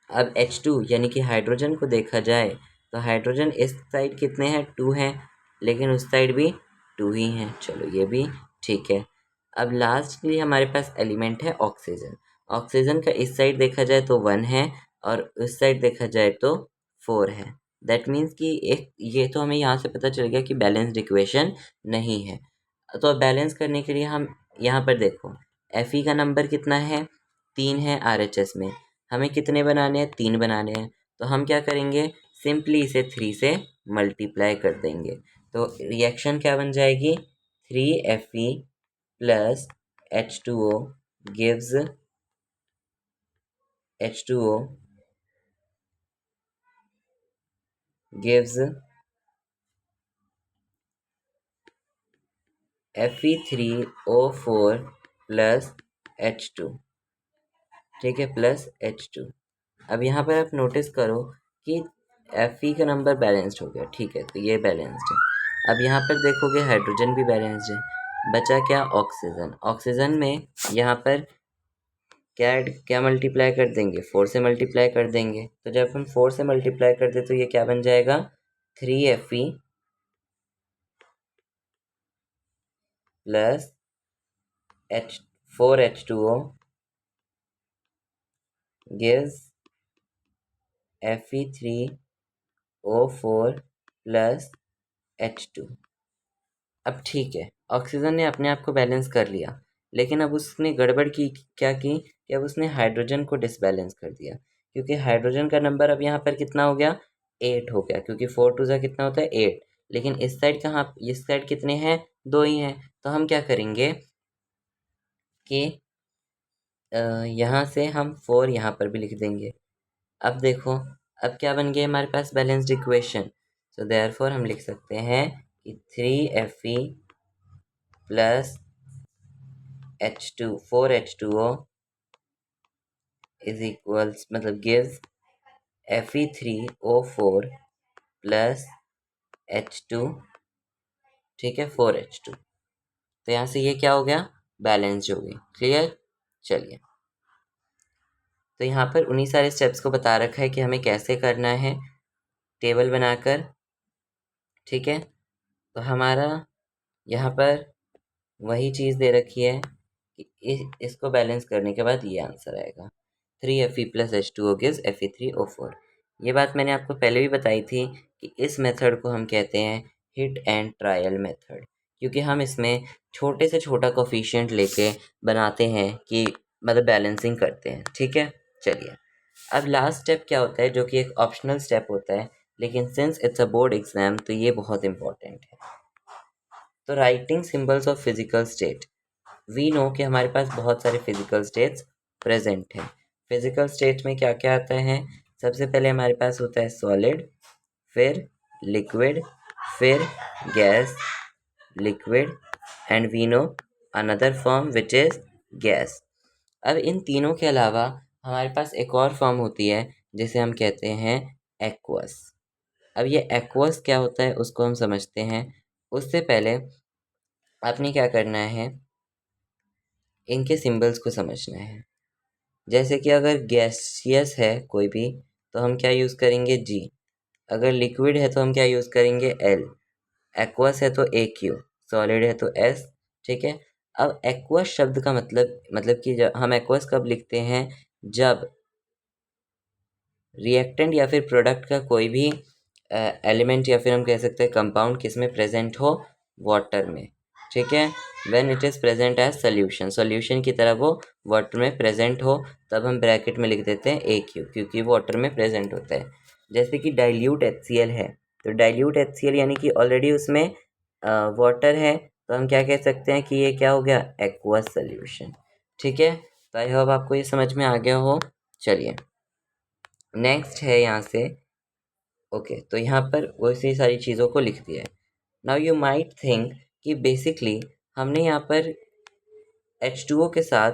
अब H2 यानी कि हाइड्रोजन को देखा जाए तो हाइड्रोजन इस साइड कितने हैं, 2 हैं, लेकिन उस साइड भी 2 ही हैं। चलो ये भी ठीक है। अब लास्टली हमारे पास एलिमेंट है ऑक्सीजन। ऑक्सीजन का इस साइड देखा जाए तो 1 है, और उस साइड देखा जाए तो 4 है। दैट मीन्स कि एक ये तो हमें यहाँ से पता चल गया कि बैलेंस्ड इक्वेशन नहीं है। तो बैलेंस करने के लिए हम यहाँ पर देखो, Fe का नंबर कितना है, 3 है RHS में, हमें कितने बनाने हैं, 3 बनाने हैं। तो हम क्या करेंगे, सिंपली इसे 3 से मल्टीप्लाई कर देंगे। तो रिएक्शन क्या बन जाएगी, 3Fe plus H2O gives H2O gives Fe3O4 plus H2। ठीक है, प्लस H2। अब यहाँ पर आप नोटिस करो कि Fe का नंबर बैलेंस्ड हो गया। ठीक है, तो ये बैलेंस्ड है। अब यहाँ पर देखोगे हाइड्रोजन भी बैलेंस्ड है। बचा क्या, ऑक्सीजन। ऑक्सीजन में यहाँ पर क्या मल्टीप्लाई कर देंगे, 4 से मल्टीप्लाई कर देंगे। तो जब हम 4 से मल्टीप्लाई कर दे तो ये क्या बन जाएगा, 3Fe plus H4H2O gives Fe3O4 plus H2। अब ठीक है, ऑक्सीजन ने अपने आप को बैलेंस कर लिया, लेकिन अब उसने गड़बड़ की, क्या की कि अब उसने हाइड्रोजन को डिसबैलेंस कर दिया। क्योंकि हाइड्रोजन का नंबर अब यहाँ पर कितना हो गया, 8 हो गया, क्योंकि 4 टू ज़ा कितना होता है, 8। लेकिन इस साइड कहाँ, इस साइड कितने हैं, 2 ही हैं। तो हम क्या करेंगे कि यहाँ से हम 4 यहाँ पर भी लिख देंगे। अब देखो, अब क्या बन गया हमारे पास बैलेंस्ड इक्वेशन। सो देयरफॉर हम लिख सकते हैं कि 3Fe plus H2 4H2O is equals मतलब गिव्स Fe3O4 प्लस H2, ठीक है, 4H2। तो यहाँ से ये क्या हो गया, बैलेंस्ड हो गई। क्लियर। चलिए, तो यहाँ पर उन्हीं सारे स्टेप्स को बता रखा है कि हमें कैसे करना है, टेबल बनाकर, ठीक है। तो हमारा यहाँ पर वही चीज़ दे रखी है कि इसको बैलेंस करने के बाद ये आंसर आएगा, 3Fe plus H2O gives Fe3O4। ये बात मैंने आपको पहले भी बताई थी कि इस मेथड को हम कहते हैं हिट एंड ट्रायल मेथड, क्योंकि हम इसमें छोटे से छोटा कोफिशिएंट लेके बनाते हैं कि मतलब बैलेंसिंग करते हैं, ठीक है। चलिए, अब लास्ट स्टेप क्या होता है, जो कि एक ऑप्शनल स्टेप होता है, लेकिन since it's a board exam तो ये बहुत इंपॉर्टेंट है। तो writing symbols of physical state, we know कि हमारे पास बहुत सारे फिजिकल स्टेट्स प्रेजेंट हैं। फिजिकल स्टेट में क्या क्या आता है, सबसे पहले हमारे पास होता है सॉलिड, फिर लिक्विड, फिर gas, liquid and we know another form which is gas. अब इन तीनों के अलावा हमारे पास एक और फॉर्म होती है जिसे हम कहते हैं एक्वस। अब ये एक्वस क्या होता है उसको हम समझते हैं। उससे पहले आपने क्या करना है, इनके सिंबल्स को समझना है। जैसे कि अगर गैसियस है कोई भी तो हम क्या यूज़ करेंगे, जी। अगर लिक्विड है तो हम क्या यूज़ करेंगे, एल। एक्वस है तो AQ, सॉलिड है तो S, ठीक है। अब एक्वस शब्द का मतलब कि जब हम एक्वस कब लिखते हैं, जब रिएक्टेंट या फिर प्रोडक्ट का कोई भी एलिमेंट या फिर हम कह सकते हैं कंपाउंड किस में प्रेजेंट हो, वाटर में, ठीक है। When it is present as solution, solution की तरह वो वाटर में प्रेजेंट हो, तब हम ब्रैकेट में लिख देते हैं AQ, क्योंकि वो वाटर में प्रेजेंट होता है। जैसे कि डाइल्यूट HCl है, तो डाइल्यूट HCl यानी कि ऑलरेडी उसमें वाटर है, तो हम क्या कह सकते हैं कि ये क्या हो गया, एक्वस सोल्यूशन, ठीक है। तो आई होप आपको ये समझ में आ गया हो। चलिए, नेक्स्ट है यहाँ से, ओके, तो यहाँ पर वैसी सारी चीज़ों को लिख दिया है। नाउ यू माइट थिंक कि बेसिकली हमने यहाँ पर H2O के साथ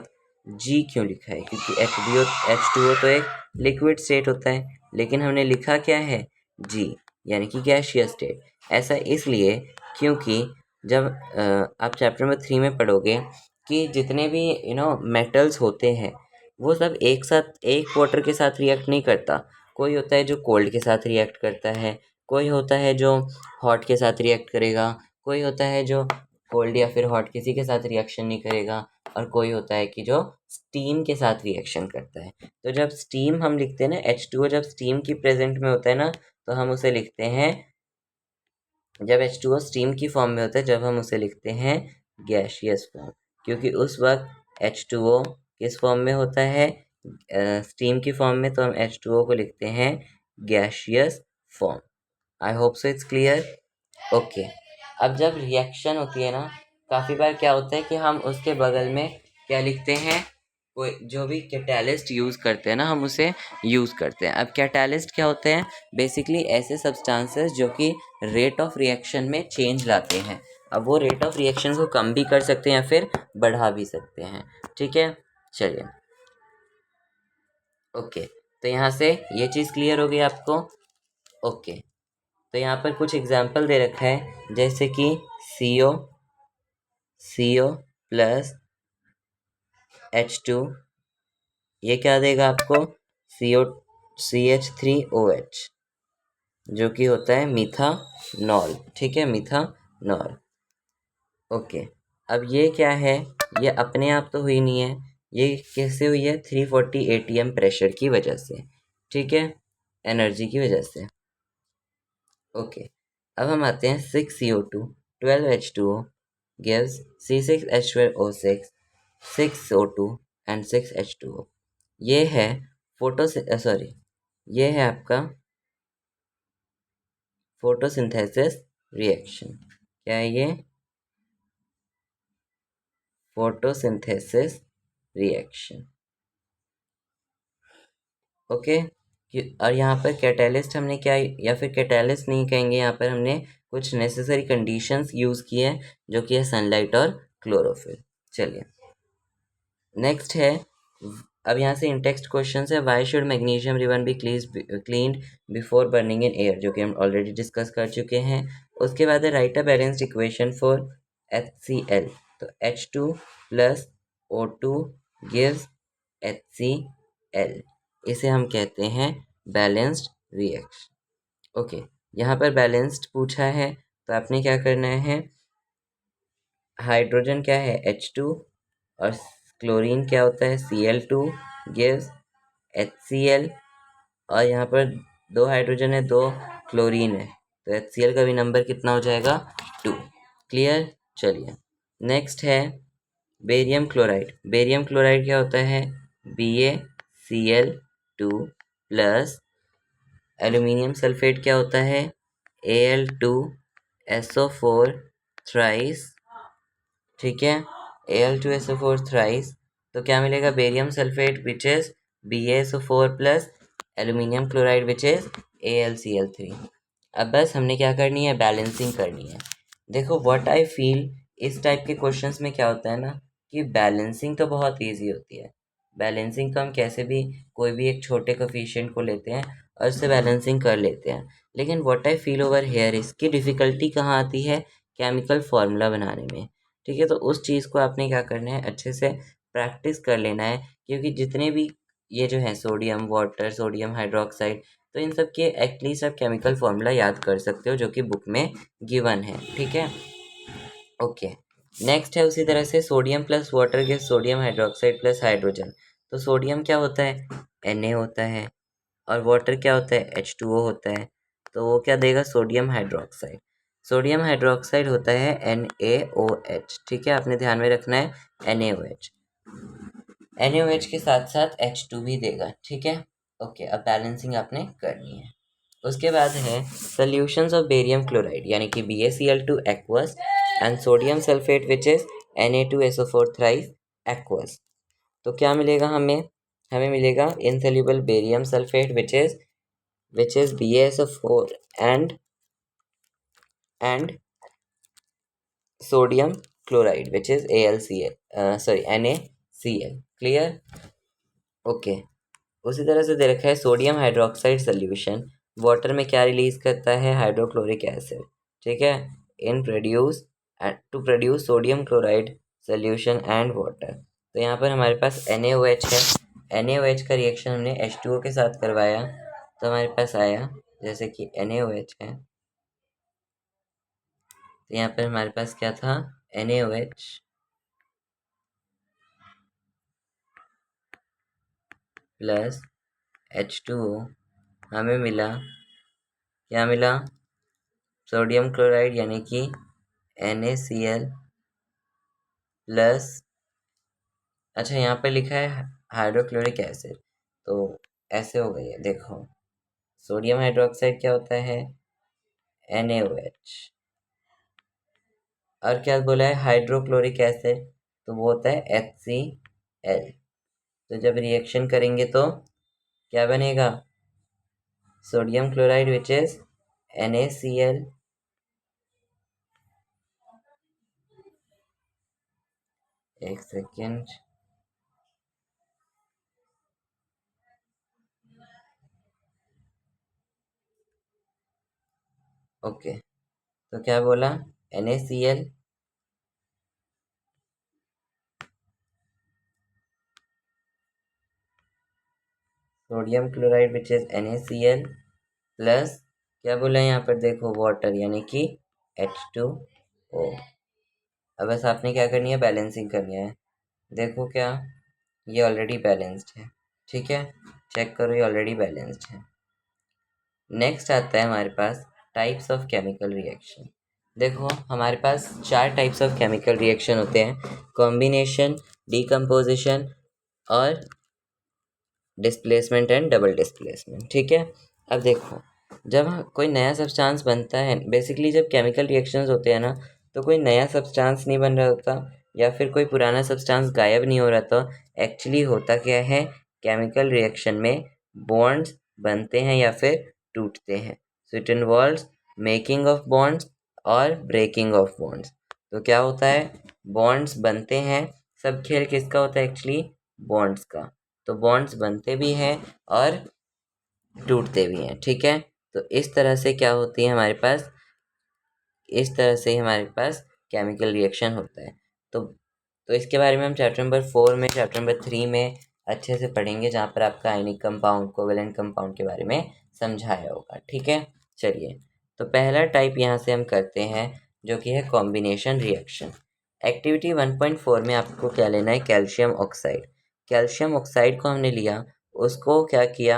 G क्यों लिखा है, क्योंकि H2O तो एक लिक्विड स्टेट होता है, लेकिन हमने लिखा क्या है, G, यानी कि गैसियस स्टेट। ऐसा इसलिए क्योंकि जब आप चैप्टर नंबर 3 में पढ़ोगे कि जितने भी मेटल्स होते हैं वो सब एक साथ एक वाटर के साथ रिएक्ट नहीं करता। कोई होता है जो कोल्ड के साथ रिएक्ट करता है, कोई होता है जो हॉट के साथ रिएक्ट करेगा, कोई होता है जो कोल्ड या फिर हॉट किसी के साथ रिएक्शन नहीं करेगा, और कोई होता है कि जो स्टीम के साथ रिएक्शन करता है। तो जब स्टीम हम लिखते हैं ना, H2O जब स्टीम की प्रेजेंट में होता है ना, तो हम उसे लिखते हैं, जब H2O स्टीम की फॉर्म में होता है जब हम उसे लिखते हैं गैसियस फॉर्म, क्योंकि उस वक्त H2O किस फॉर्म में होता है, स्टीम की फॉर्म में, तो हम H2O को लिखते हैं gaseous form. I hope so it's clear. Okay, अब जब रिएक्शन होती है ना, काफ़ी बार क्या होता है कि हम उसके बगल में क्या लिखते हैं, कोई जो भी कैटालिस्ट यूज़ करते हैं ना, हम उसे यूज़ करते हैं। अब कैटालिस्ट क्या होते हैं, बेसिकली ऐसे सब्सटेंसेस जो कि रेट ऑफ रिएक्शन में चेंज लाते हैं। अब वो रेट ऑफ रिएक्शन को कम भी कर सकते हैं या फिर बढ़ा भी सकते हैं, ठीक है। चलिए, ओके, तो यहाँ से ये चीज़ क्लियर हो गई आपको। ओके, तो यहाँ पर कुछ एग्जाम्पल दे रखा है, जैसे कि CO प्लस H2, ये क्या देगा आपको, CH3OH, जो कि होता है मीथानॉल, ठीक है, मीथानॉल। ओके, अब ये क्या है, ये अपने आप तो हुई नहीं है, ये कैसे हुई है, 340 ATM प्रेशर की वजह से, ठीक है, एनर्जी की वजह से। ओके, अब हम आते हैं 6CO2 12H2O gives C6H12O6 6O2 and 6H2O। ये है ये है आपका फोटोसिंथेसिस रिएक्शन। क्या है ये? Photosynthesis reaction. ओके। और यहाँ पर कैटेलिस्ट हमने क्या, या फिर कैटेलिस्ट नहीं कहेंगे, यहाँ पर हमने कुछ नेसेसरी कंडीशंस यूज़ किए हैं, जो कि है सनलाइट और क्लोरोफिल। चलिए नेक्स्ट है, अब यहाँ से इन टेक्स्ट क्वेश्चन है, why should magnesium ribbon be cleaned before burning in air, जो कि हम ऑलरेडी डिस्कस कर चुके हैं। उसके बाद है right a balanced equation for HCl, तो H2 plus O2 gives HCl, इसे हम कहते हैं बैलेंस्ड रिएक्शन। ओके, यहाँ पर बैलेंस्ड पूछा है, तो आपने क्या करना है, हाइड्रोजन क्या है H2 और क्लोरीन क्या होता है Cl2 गिव्स HCl, और यहाँ पर 2 हाइड्रोजन है 2 क्लोरीन है, तो HCl का भी नंबर कितना हो जाएगा 2। क्लियर। चलिए नेक्स्ट है बेरियम क्लोराइड। बेरियम क्लोराइड क्या होता है BaCl2 प्लस एल्यूमिनियम सल्फेट क्या होता है Al2SO4 थ्राइस, ठीक है, Al2SO4 थ्राइस। तो क्या मिलेगा, barium sulphate which is BaSO4 plus aluminium chloride which is AlCl3। अब बस हमने क्या करनी है, बैलेंसिंग करनी है। देखो व्हाट आई फील, इस टाइप के क्वेश्चंस में क्या होता है ना, कि बैलेंसिंग तो बहुत इजी होती है। बैलेंसिंग तो हम कैसे भी कोई भी एक छोटे कोफिशिएंट को लेते हैं और उससे बैलेंसिंग कर लेते हैं, लेकिन what I feel over here, इसकी डिफ़िकल्टी कहाँ आती है, केमिकल फार्मूला बनाने में। ठीक है, तो उस चीज़ को आपने क्या करना है, अच्छे से प्रैक्टिस कर लेना है, क्योंकि जितने भी ये जो है सोडियम वाटर, सोडियम हाइड्रोक्साइड, तो इन सब के एटलीस्ट आप केमिकल फार्मूला याद कर सकते हो, जो कि बुक में गिवन है। ठीक है, ओके। नेक्स्ट है उसी तरह से sodium plus water gives sodium hydroxide plus hydrogen. तो सोडियम क्या होता है Na होता है, और वाटर क्या होता है H2O होता है, तो वो क्या देगा सोडियम हाइड्रोक्साइड। सोडियम हाइड्रोक्साइड होता है NaOH। ठीक है, आपने ध्यान में रखना है NaOH। NaOH के साथ साथ H2 भी देगा। ठीक है, ओके। अब बैलेंसिंग आपने करनी है। उसके बाद है सॉल्यूशंस ऑफ बेरियम क्लोराइड, यानी कि BaCl2 aqueous and sodium sulphate which is Na2SO4 thrice aqueous. तो क्या मिलेगा हमें, हमें मिलेगा insoluble barium sulphate which is BaSO4 and sodium chloride which is NaCl। Clear, okay. उसी तरह से दे रखा है सोडियम हाइड्रोक्साइड सोल्यूशन वाटर में क्या रिलीज करता है, हाइड्रोक्लोरिक एसिड। ठीक है, in produce to produce sodium chloride solution and water. तो यहाँ पर हमारे पास NaOH है, NaOH का रिएक्शन हमने H2O के साथ करवाया, तो हमारे पास आया जैसे कि NaOH है, तो यहाँ पर हमारे पास क्या था NaOH प्लस H2O, हमें मिला, क्या मिला, सोडियम क्लोराइड यानी कि NaCl प्लस, अच्छा यहाँ पे लिखा है हाइड्रोक्लोरिक एसिड, तो ऐसे हो गई है, देखो सोडियम हाइड्रोक्साइड क्या होता है NaOH, और क्या बोला है हाइड्रोक्लोरिक एसिड, तो वो होता है HCl। तो जब रिएक्शन करेंगे तो क्या बनेगा, sodium chloride which is NaCl, एक सेकेंड, ओके। तो क्या बोला NaCl sodium chloride which is NaCl plus, क्या बोला है यहाँ पर देखो वाटर यानी कि H2O। अब बस आपने क्या करनी है, बैलेंसिंग करनी है। देखो क्या, ये ऑलरेडी बैलेंस्ड है। ठीक है, चेक करो ये ऑलरेडी बैलेंस्ड है। नेक्स्ट आता है हमारे पास टाइप्स ऑफ केमिकल रिएक्शन। देखो हमारे पास 4 टाइप्स ऑफ केमिकल रिएक्शन होते हैं, कॉम्बिनेशन, डीकम्पोजिशन और डिस्प्लेसमेंट एंड डबल डिस्प्लेसमेंट। ठीक है, अब देखो जब कोई नया सब्सटेंस बनता है, बेसिकली जब केमिकल रिएक्शंस होते हैं ना, तो कोई नया सब्सटेंस नहीं बन रहा होता या फिर कोई पुराना सब्सटेंस गायब नहीं हो रहा था। एक्चुअली होता क्या है, केमिकल रिएक्शन में बॉन्ड्स बनते हैं या फिर टूटते हैं। So it involves making of bonds और ब्रेकिंग ऑफ बॉन्ड्स। तो क्या होता है, बॉन्ड्स बनते हैं। सब खेल किसका होता है एक्चुअली, बॉन्ड्स का। तो बॉन्ड्स बनते भी हैं और टूटते भी हैं, ठीक है। तो इस तरह से क्या होती है हमारे पास, इस तरह से हमारे पास केमिकल रिएक्शन होता है। तो इसके बारे में हम चैप्टर नंबर 4 में, चैप्टर नंबर 3 में अच्छे से पढ़ेंगे, जहाँ पर आपका आयनिक कंपाउंड, कोवेलेंट कंपाउंड के बारे में समझाया होगा, ठीक है। चलिए, तो पहला टाइप यहाँ से हम करते हैं, जो कि है कॉम्बिनेशन रिएक्शन। एक्टिविटी 1.4 में आपको क्या लेना है, कैल्शियम ऑक्साइड। कैल्शियम ऑक्साइड को हमने लिया, उसको क्या किया,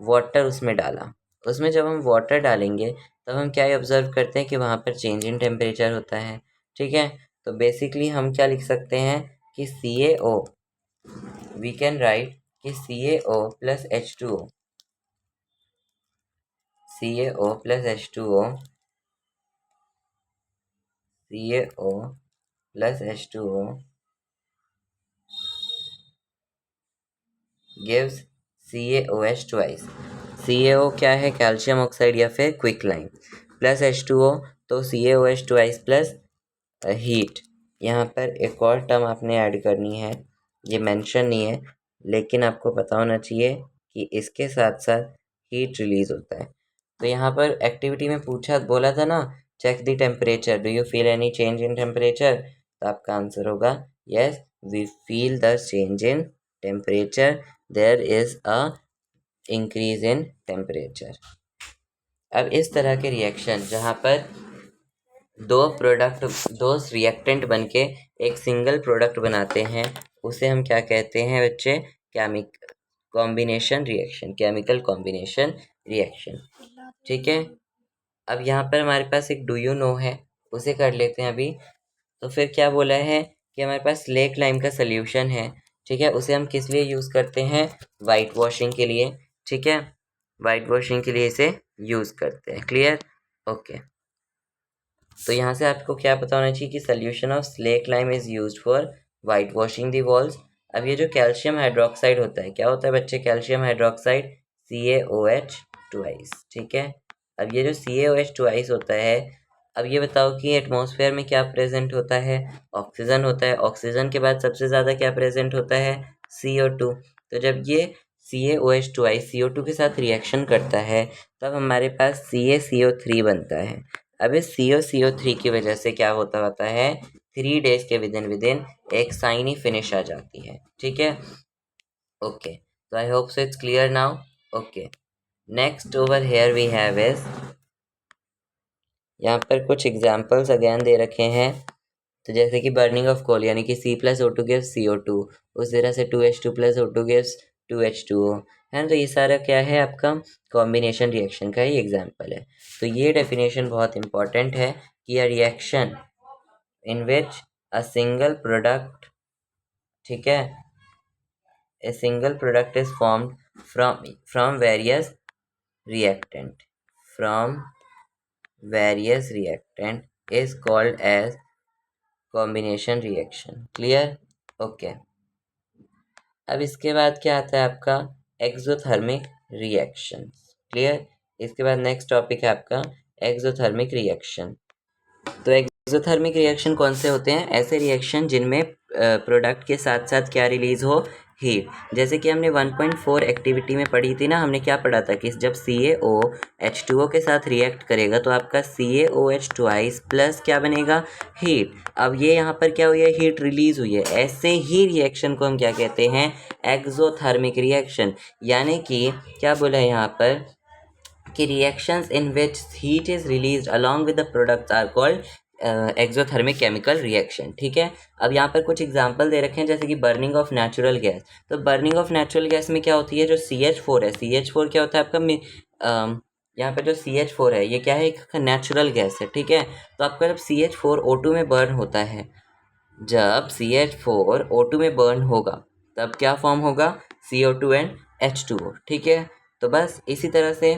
वाटर उसमें डाला। उसमें जब हम वाटर डालेंगे तब हम क्या ऑब्जर्व करते हैं कि वहाँ पर चेंज इन टेम्परेचर होता है, ठीक है। तो बेसिकली हम क्या लिख सकते हैं कि CaO, वी कैन राइट कि CaO plus H2O, CaO plus H2O, CaO plus H2O gives CaOH twice. CaO क्या है, कैल्शियम ऑक्साइड या फिर क्विक लाइम, प्लस H2O, तो CaOH ट्वाइस प्लस हीट। यहाँ पर एक और टर्म आपने ऐड करनी है, ये मेंशन नहीं है लेकिन आपको पता होना चाहिए कि इसके साथ साथ हीट रिलीज होता है। तो यहाँ पर एक्टिविटी में पूछा, बोला था ना, check the temperature, do you feel any change in temperature. तो आपका आंसर होगा yes, we feel the change in temperature, there is a increase in temperature. अब इस तरह के रिएक्शन जहाँ पर दो रिएक्टेंट बनके एक सिंगल प्रोडक्ट बनाते हैं, उसे हम क्या कहते हैं बच्चे, combination reaction, chemical combination reaction, ठीक है। अब यहाँ पर हमारे पास एक डू यू नो है, उसे कर लेते हैं अभी। तो फिर क्या बोला है कि हमारे पास लेक लाइम का सोल्यूशन है, ठीक है। उसे हम किस लिए यूज़ करते हैं, वाइट वॉशिंग के लिए, ठीक है। वाइट वॉशिंग के लिए इसे यूज़ करते हैं, क्लियर, ओके। तो यहाँ से आपको क्या पता होना चाहिए कि solution of slack lime is used for white washing the walls. अब ये जो कैल्शियम हाइड्रोक्साइड होता है, क्या होता है बच्चे, कैल्शियम हाइड्रोक्साइड CaOH ट्वाइस, ठीक है। अब ये जो CaOH ट्वाइस होता है, अब ये बताओ कि एटमॉस्फेयर में क्या प्रेजेंट होता है, ऑक्सीजन होता है। ऑक्सीजन के बाद सबसे ज़्यादा क्या प्रेजेंट होता है, CO2। तो जब ये CaOH ट्वाइस CO2 के साथ रिएक्शन करता है, तब हमारे पास CaCO3 बनता है। अब इस CO3 की वजह से क्या होता है, 3 डेज के विदिन एक साइनी फिनिश आ जाती है, ठीक है, ओके। तो I hope so it's clear now, okay. Next over here we have is, यहाँ पर कुछ एग्जाम्पल्स अगेन दे रखे हैं। तो जैसे कि बर्निंग ऑफ कोल, यानी कि C plus O2 gives CO2, उस तरह से 2H2 plus O2 gives 2H2O, है ना। तो ये सारा क्या है, आपका कॉम्बिनेशन रिएक्शन का ही एग्जाम्पल है। तो ये डेफिनेशन बहुत इंपॉर्टेंट है कि a reaction in which a single product, ठीक है, a single product is formed from various reactant, from various reactant is called as combination reaction, clear, okay. अब इसके बाद क्या आता है आपका, एक्सोथर्मिक रिएक्शन, क्लियर। इसके बाद नेक्स्ट टॉपिक है आपका एक्सोथर्मिक रिएक्शन। तो एक्सोथर्मिक रिएक्शन कौन से होते हैं, ऐसे रिएक्शन जिनमें प्रोडक्ट के साथ साथ क्या रिलीज हो, हीट। जैसे कि हमने 1.4 एक्टिविटी में पढ़ी थी ना, हमने क्या पढ़ा था कि जब CaOH2O के साथ रिएक्ट करेगा तो आपका CaOH ट्वाइस प्लस क्या बनेगा, हीट। अब ये यहाँ पर क्या हुई है, हीट रिलीज हुई है। ऐसे ही रिएक्शन को हम क्या कहते हैं, एक्सोथर्मिक रिएक्शन। यानी कि क्या बोला है यहाँ पर कि reactions in which heat is released along with the products are called exothermic chemical reaction, ठीक है। अब यहाँ पर कुछ एग्जांपल दे रखे हैं, जैसे कि बर्निंग ऑफ नेचुरल गैस। तो बर्निंग ऑफ नेचुरल गैस में क्या होती है, जो CH4 है, CH4 क्या होता है आपका, यहाँ पर जो CH4 है ये क्या है, एक नेचुरल गैस है, ठीक है। तो आपका जब CH4 O2 में बर्न होता है, जब CH4 O2 में बर्न होगा तब क्या फॉर्म होगा, CO2 एंड H2O, ठीक है। तो बस इसी तरह से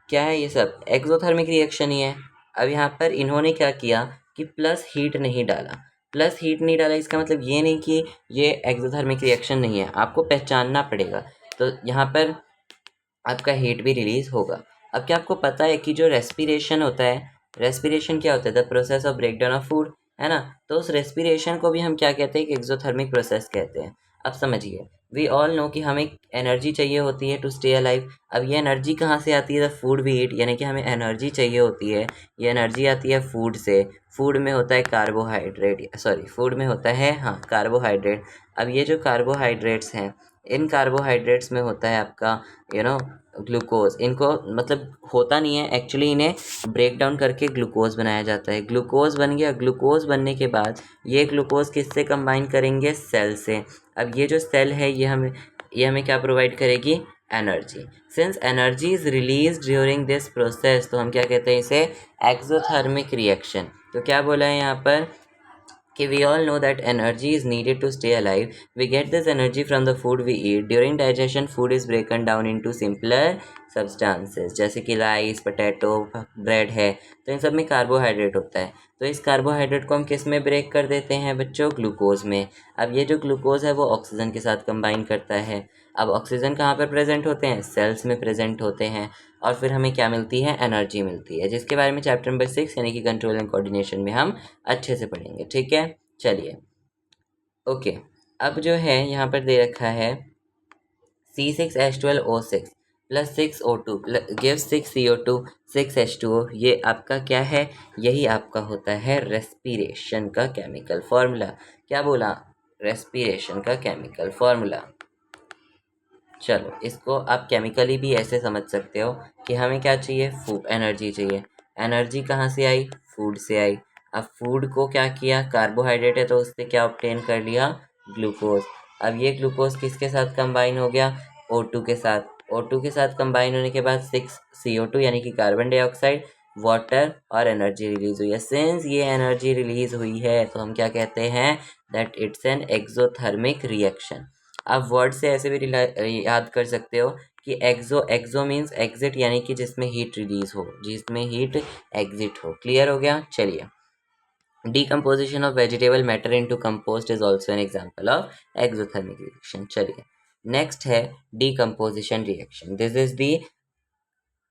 क्या है ये सब? एक्सोथर्मिक रिएक्शन ही है। अब यहाँ पर इन्होंने क्या किया कि प्लस हीट नहीं डाला। प्लस हीट नहीं डाला इसका मतलब ये नहीं कि ये एक्सोथर्मिक रिएक्शन नहीं है, आपको पहचानना पड़ेगा। तो यहाँ पर आपका हीट भी रिलीज होगा। अब क्या आपको पता है कि जो रेस्पिरेशन होता है, रेस्पिरेशन क्या होता है? The process of break down of food, है ना? तो उस रेस्पिरेशन को भी हम क्या कहते हैं? कि एक्सोथर्मिक प्रोसेस कहते हैं। अब समझिए, वी ऑल नो कि हमें एनर्जी चाहिए होती है टू स्टे अलाइव। अब ये एनर्जी कहाँ से आती है? द फूड वी ईट, यानी कि हमें एनर्जी चाहिए होती है, ये एनर्जी आती है फूड से। फूड में होता है कार्बोहाइड्रेट, सॉरी फूड में होता है हाँ कार्बोहाइड्रेट। अब ये जो कार्बोहाइड्रेट्स हैं, इन कार्बोहाइड्रेट्स में होता है आपका ग्लूकोज। इनको मतलब होता नहीं है एक्चुअली, इन्हें ब्रेक डाउन करके ग्लूकोज बनाया जाता है। ग्लूकोज बन गया, ग्लूकोज बनने के बाद ये ग्लूकोज किससे कंबाइन करेंगे? सेल से। अब ये जो सेल है ये हमें क्या प्रोवाइड करेगी? Energy. Since energy is release during this process, तो हम क्या कहते हैं इसे? Exothermic reaction. तो क्या बोला है यहाँ पर कि we all know that energy is needed to stay alive. We get this energy from the food we eat. During digestion, food is broken down into simpler substances, जैसे कि राइस, पोटैटो, ब्रेड है, तो इन सब में carbohydrate होता है। तो इस कार्बोहाइड्रेट को हम किस में ब्रेक कर देते हैं बच्चों? ग्लूकोज में। अब ये जो ग्लूकोज है वो ऑक्सीजन के साथ कंबाइन करता है। अब ऑक्सीजन कहाँ पर प्रेजेंट होते हैं? सेल्स में प्रेजेंट होते हैं। और फिर हमें क्या मिलती है? एनर्जी मिलती है, जिसके बारे में चैप्टर नंबर 6 यानी कि कंट्रोल एंड कोऑर्डिनेशन में हम अच्छे से पढ़ेंगे। ठीक है, चलिए ओके। अब जो है यहाँ पर दे रखा है C6H12O6 plus 6O2 give 6CO2 6H2O। ये आपका क्या है? यही आपका होता है रेस्पिरेशन का केमिकल फॉर्मूला। क्या बोला? रेस्पिरेशन का केमिकल फॉर्मूला। चलो इसको आप केमिकली भी ऐसे समझ सकते हो कि हमें क्या चाहिए? फूड, एनर्जी चाहिए। एनर्जी कहाँ से आई? फूड से आई। अब फूड को क्या किया? कार्बोहाइड्रेट है तो उससे क्या ऑब्टेन कर लिया? ग्लूकोज। अब ये ग्लूकोज किसके साथ कंबाइन हो गया? O2 के साथ। O2 के साथ कंबाइन होने के बाद 6CO2 यानी कि कार्बन डाइऑक्साइड, वाटर और एनर्जी रिलीज हुई है। सिंस ये एनर्जी रिलीज हुई है तो हम क्या कहते हैं? That it's an exothermic reaction. आप वर्ड से ऐसे भी याद कर सकते हो कि एक्सो मीन्स एग्जिट, यानी कि जिसमें हीट रिलीज हो, जिसमें हीट एग्जिट हो। क्लियर हो गया? चलिए, decomposition of vegetable matter into compost is also an example of exothermic reaction। चलिए नेक्स्ट है decomposition reaction। This is the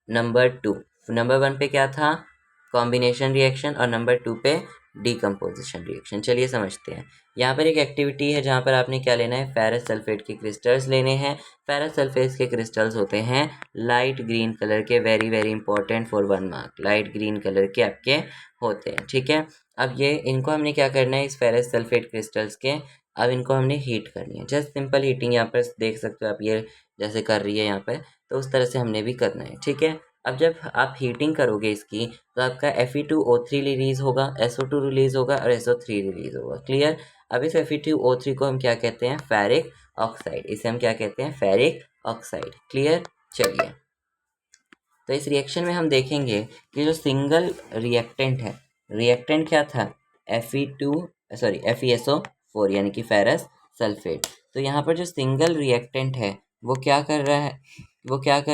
number 2। Number 1 पे क्या था? कॉम्बिनेशन रिएक्शन, और नंबर 2 पे डीकम्पोजिशन रिएक्शन। चलिए समझते हैं। यहाँ पर एक एक्टिविटी है जहाँ पर आपने क्या लेना है? फेरस सल्फेट के क्रिस्टल्स लेने हैं। फेरस सल्फेट के क्रिस्टल्स होते हैं लाइट ग्रीन कलर के, very very important for 1 mark. Light green colour के आपके होते हैं, ठीक है। अब ये इनको हमने क्या करना है? इस फेरस सल्फेट क्रिस्टल्स के अब इनको हमने हीट करनी है। जस्ट सिंपल हीटिंग, यहाँ पर देख सकते हो आप, ये जैसे कर रही है यहाँ पर, तो उस तरह से हमने भी करना है, ठीक है। अब जब आप हीटिंग करोगे इसकी तो आपका Fe2O3 रिलीज होगा, SO2 रिलीज होगा और SO3 रिलीज होगा। क्लियर? अब इस Fe2O3 को हम क्या कहते हैं? Ferric oxide. इसे हम क्या कहते हैं? Ferric oxide. क्लियर? चलिए, तो इस रिएक्शन में हम देखेंगे कि जो सिंगल रिएक्टेंट है, रिएक्टेंट क्या था? FeSO4 यानी कि फेरस सल्फेट। तो यहाँ पर जो सिंगल रिएक्टेंट है वो क्या कर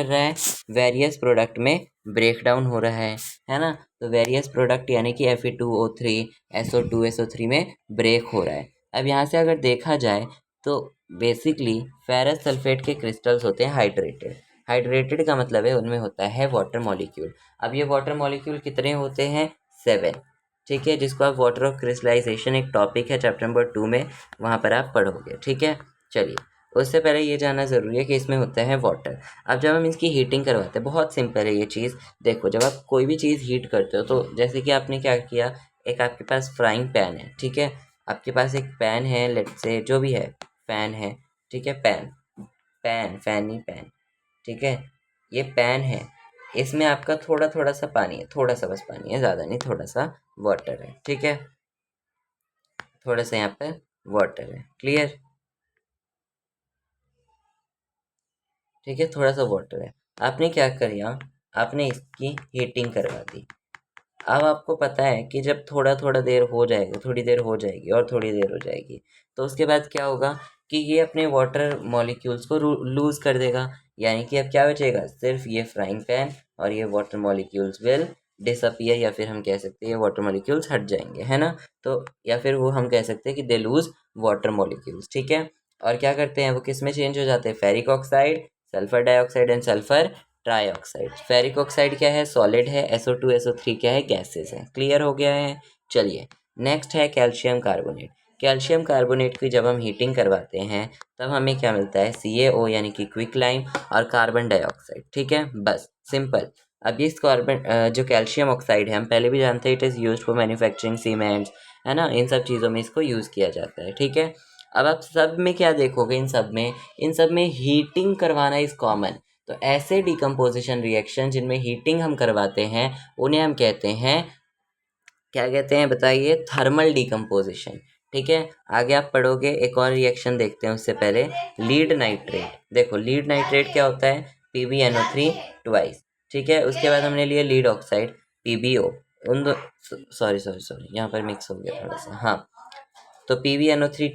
रहा है? वेरियस प्रोडक्ट में ब्रेक डाउन हो रहा है ना? तो वेरियस प्रोडक्ट यानी कि Fe2O3 SO2 में ब्रेक हो रहा है। अब यहाँ से अगर देखा जाए तो बेसिकली फेरस सल्फेट के क्रिस्टल्स होते हैं हाइड्रेटेड। हाइड्रेटेड का मतलब है उनमें होता है वाटर मॉलिक्यूल। अब ये वाटर मॉलिक्यूल कितने होते हैं? 7, ठीक है, जिसको आप वाटर ऑफ क्रिस्टलाइजेशन एक टॉपिक है चैप्टर नंबर 2 में, वहाँ पर आप पढ़ोगे, ठीक है। चलिए, उससे पहले ये जानना ज़रूरी है कि इसमें होता है वाटर। अब जब हम इसकी हीटिंग करवाते हैं, बहुत सिंपल है ये चीज़। देखो, जब आप कोई भी चीज़ हीट करते हो तो जैसे कि आपने क्या किया, एक आपके पास फ्राइंग पैन है, ठीक है, आपके पास एक पैन है, लेट्स से जो भी है, पैन है, ठीक है, फैन नहीं पैन, ठीक है, ये पैन है, इसमें आपका थोड़ा थोड़ा सा पानी है, थोड़ा सा बस पानी है, ज़्यादा नहीं, थोड़ा सा वाटर है, ठीक है, थोड़ा सा यहाँ पे वाटर है। क्लियर? ठीक है, थोड़ा सा वाटर है। आपने क्या किया? आपने इसकी हीटिंग करवा दी। अब आपको पता है कि जब थोड़ा थोड़ा देर हो जाएगा, थोड़ी देर हो जाएगी और थोड़ी देर हो जाएगी, तो उसके बाद क्या होगा कि ये अपने वाटर मॉलिक्यूल्स को लूज़ कर देगा। यानी कि अब क्या बचेगा? सिर्फ ये फ्राइंग पैन और ये वाटर मॉलिक्यूल्स विल डिसअपियर, या फिर हम कह सकते हैं वाटर मॉलिक्यूल्स हट जाएंगे, है ना। तो या फिर वो हम कह सकते हैं कि दे लूज वाटर मॉलिक्यूल्स, ठीक है। और क्या करते हैं वो, किस में चेंज हो जाते हैं, ferric oxide, sulphur dioxide and sulphur trioxide. Ferric oxide क्या है, सॉलिड है, SO2 SO3 क्या है, गैसेस है। क्लियर हो गया है। चलिए नेक्स्ट है कैल्शियम कार्बोनेट। कैल्शियम कार्बोनेट की जब हम हीटिंग करवाते हैं तब हमें क्या मिलता है, CaO यानी कि क्विक लाइम और कार्बन डाइऑक्साइड, ठीक है, बस सिंपल। अब इस कार्बन जो कैल्शियम ऑक्साइड है हम पहले भी जानते हैं, it is used for manufacturing cements, है ना, इन सब चीज़ों में इसको यूज़ किया जाता है, ठीक है। अब आप सब में क्या देखोगे, इन सब में हीटिंग करवाना इज़ कॉमन। तो ऐसे डिकम्पोजिशन रिएक्शन जिनमें हीटिंग हम करवाते हैं उन्हें हम कहते हैं, क्या कहते हैं बताइए, थर्मल डिकम्पोजिशन, ठीक है। आगे आप पढ़ोगे, एक और रिएक्शन देखते हैं उससे पहले, लीड नाइट्रेट। देखो लीड नाइट्रेट क्या होता है, PbNO3 ट्वाइस, ठीक है। उसके बाद हमने लिया लीड ऑक्साइड, PbO। उन दो, सॉरी यहाँ पर मिक्स हो गया थोड़ा सा, हाँ। तो PbNO3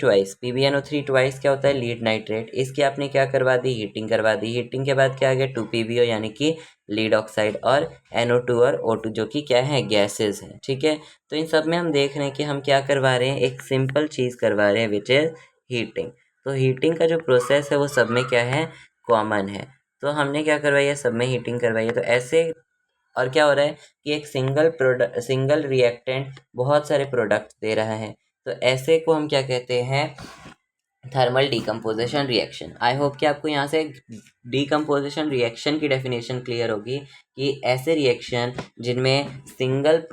ट्वाइस क्या होता है, लीड नाइट्रेट। इसकी आपने क्या करवा दी, हीटिंग करवा दी। हीटिंग के बाद क्या आ गया, 2PbO यानी कि लीड ऑक्साइड, और NO2 और O2 जो कि क्या है, गैसेस हैं, ठीक है। तो इन सब में हम देख रहे हैं कि हम क्या करवा रहे हैं, एक सिंपल चीज़ करवा रहे हैं विच इज़ हीटिंग। तो हीटिंग का जो प्रोसेस है वो सब में क्या है, कॉमन है। तो हमने क्या करवाई है, सब में हीटिंग करवाई है। तो ऐसे, और क्या हो रहा है कि एक सिंगल रिएक्टेंट बहुत सारे प्रोडक्ट दे रहा है। तो ऐसे को हम क्या कहते हैं, thermal decomposition reaction. I hope कि आपको यहाँ से डिकम्पोजिशन रिएक्शन की डेफिनेशन क्लियर होगी कि ऐसे रिएक्शन जिनमें सिंगल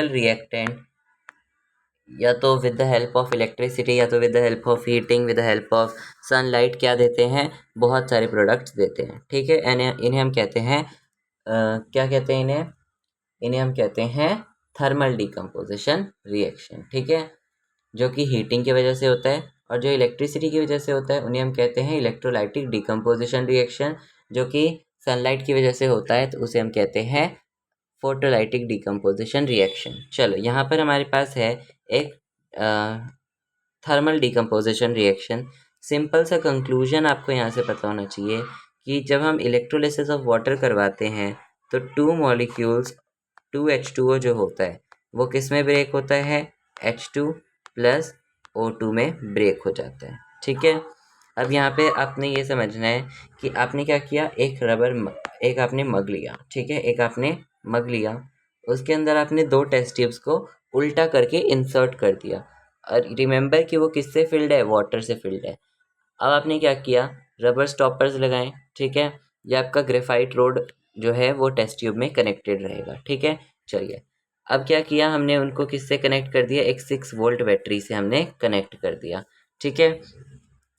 रिएक्टेंट या तो with the help of electricity, या तो with the help of heating, with the help of sunlight क्या देते हैं, बहुत सारे प्रोडक्ट्स देते हैं, ठीक है। इन्हें हम कहते हैं क्या कहते हैं इन्हें हम कहते हैं थर्मल डिकम्पोजिशन रिएक्शन, ठीक है। जो कि हीटिंग की वजह से होता है, और जो इलेक्ट्रिसिटी की वजह से होता है उन्हें हम कहते हैं इलेक्ट्रोलाइटिक डिकम्पोजिशन रिएक्शन। जो कि सनलाइट की वजह से होता है तो उसे हम कहते हैं फोटोलाइटिक डिकम्पोजिशन रिएक्शन। चलो यहाँ पर हमारे पास है एक थर्मल डिकम्पोजिशन रिएक्शन। सिंपल सा कंक्लूजन आपको यहाँ से पता होना चाहिए कि जब हम इलेक्ट्रोलिसिस ऑफ वाटर करवाते हैं तो 2H2O जो होता है वो किस में ब्रेक होता है, H2 प्लस O2 में ब्रेक हो जाता है, ठीक है। अब यहाँ पे आपने ये समझना है कि आपने क्या किया, एक आपने मग लिया, ठीक है, एक आपने मग लिया, उसके अंदर आपने 2 टेस्ट ट्यूब्स को उल्टा करके इंसर्ट कर दिया, और रिमेंबर कि वो किससे फिल्ड है, वाटर से फिल्ड है। अब आपने क्या किया, रबर स्टॉपर्स लगाएं, ठीक है। ये आपका ग्रेफाइट रोड जो है वो टेस्ट ट्यूब में कनेक्टेड रहेगा, ठीक है। चलिए अब क्या किया हमने, उनको किससे कनेक्ट कर दिया, एक 6 वोल्ट बैटरी से हमने कनेक्ट कर दिया, ठीक है।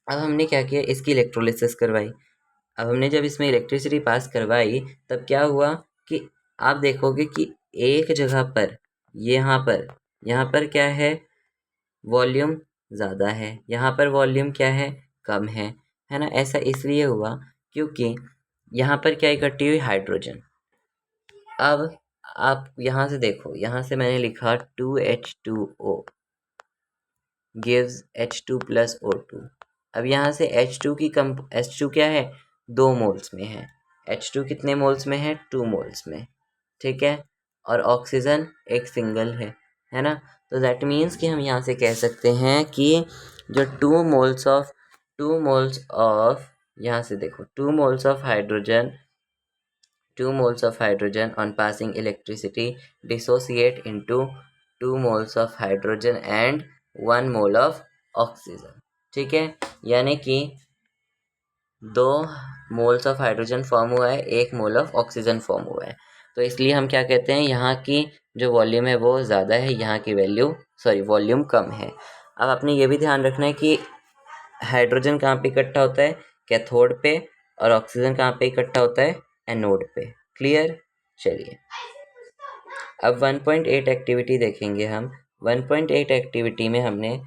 अब हमने क्या किया, इसकी इलेक्ट्रोलिसिस करवाई। अब हमने जब इसमें इलेक्ट्रिसिटी पास करवाई तब क्या हुआ कि आप देखोगे कि एक जगह पर, यहाँ पर क्या है, वॉल्यूम ज़्यादा है, यहाँ पर वॉल्यूम क्या है, कम है ना। ऐसा इसलिए हुआ क्योंकि यहाँ पर क्या इकट्ठी हुई, हाइड्रोजन। अब आप यहाँ से देखो, यहाँ से मैंने लिखा 2H2O gives H2 plus O2। अब यहाँ से H2 क्या है, 2 मोल्स में है, H2 कितने मोल्स में है, 2 मोल्स में, ठीक है। और ऑक्सीजन एक सिंगल है ना। तो दैट मीन्स कि हम यहाँ से कह सकते हैं कि जो 2 मोल्स ऑफ यहाँ से देखो 2 moles of hydrogen on passing electricity dissociate into 2 moles of hydrogen and 1 mole of oxygen, ठीक है। यानी कि 2 मोल्स ऑफ हाइड्रोजन फॉर्म हुआ है, 1 मोल ऑफ ऑक्सीजन फॉर्म हुआ है। तो इसलिए हम क्या कहते हैं, यहाँ की जो वॉल्यूम है वो ज़्यादा है, यहाँ की वॉल्यूम कम है। अब आपने ये भी ध्यान रखना है कि हाइड्रोजन कहाँ पे इकट्ठा होता है, कैथोड पे, और ऑक्सीजन कहाँ पे इकट्ठा होता है, एनोड पे। क्लियर। चलिए अब 1.8 एक्टिविटी देखेंगे हम। 1.8 एक्टिविटी में हमने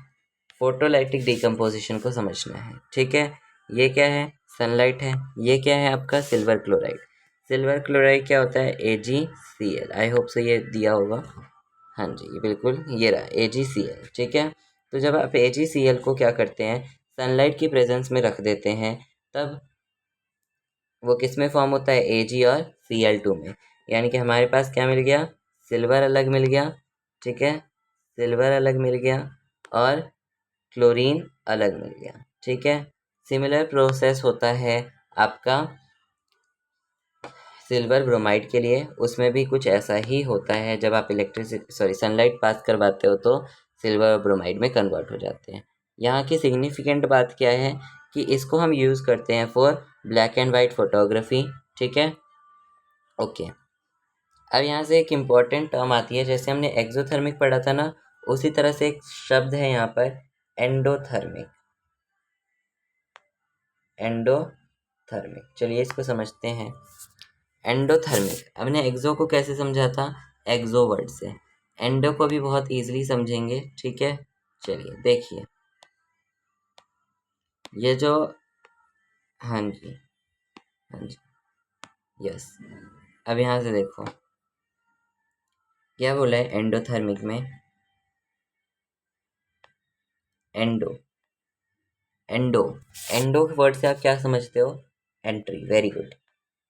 फोटोलाइटिक डिकम्पोजिशन को समझना है, ठीक है। ये क्या है, सनलाइट है। ये क्या है आपका, सिल्वर क्लोराइड। सिल्वर क्लोराइड क्या होता है, AgCl। आई होप से ये दिया होगा, हाँ जी ये बिल्कुल ये रहा AgCl, ठीक है। तो जब आप AgCl को क्या करते हैं, सनलाइट की प्रेजेंस में रख देते हैं, तब वो किस में फॉर्म होता है, Ag और Cl2 में। यानी कि हमारे पास क्या मिल गया, सिल्वर अलग मिल गया, ठीक है, सिल्वर अलग मिल गया और क्लोरीन अलग मिल गया, ठीक है। सिमिलर प्रोसेस होता है आपका सिल्वर ब्रोमाइड के लिए, उसमें भी कुछ ऐसा ही होता है। जब आप सनलाइट पास करवाते हो तो सिल्वर ब्रोमाइड में कन्वर्ट हो जाते हैं। यहाँ की सिग्निफिकेंट बात क्या है कि इसको हम यूज़ करते हैं for black and white photography, ठीक है, ओके। अब यहाँ से एक इम्पॉर्टेंट टर्म आती है, जैसे हमने एक्सोथर्मिक पढ़ा था ना, उसी तरह से एक शब्द है यहाँ पर एंडोथर्मिक। एंडोथर्मिक, चलिए इसको समझते हैं। एंडोथर्मिक, हमने एक्सो को कैसे समझा था, एक्सो वर्ड से। एंडो को भी बहुत इजीली समझेंगे, ठीक है। चलिए देखिए, ये जो, हाँ जी, हाँ जी, यस। अब यहाँ से देखो क्या बोला है एंडोथर्मिक में, एंडो, एंडो, एंडो वर्ड से आप क्या समझते हो, एंट्री, वेरी गुड।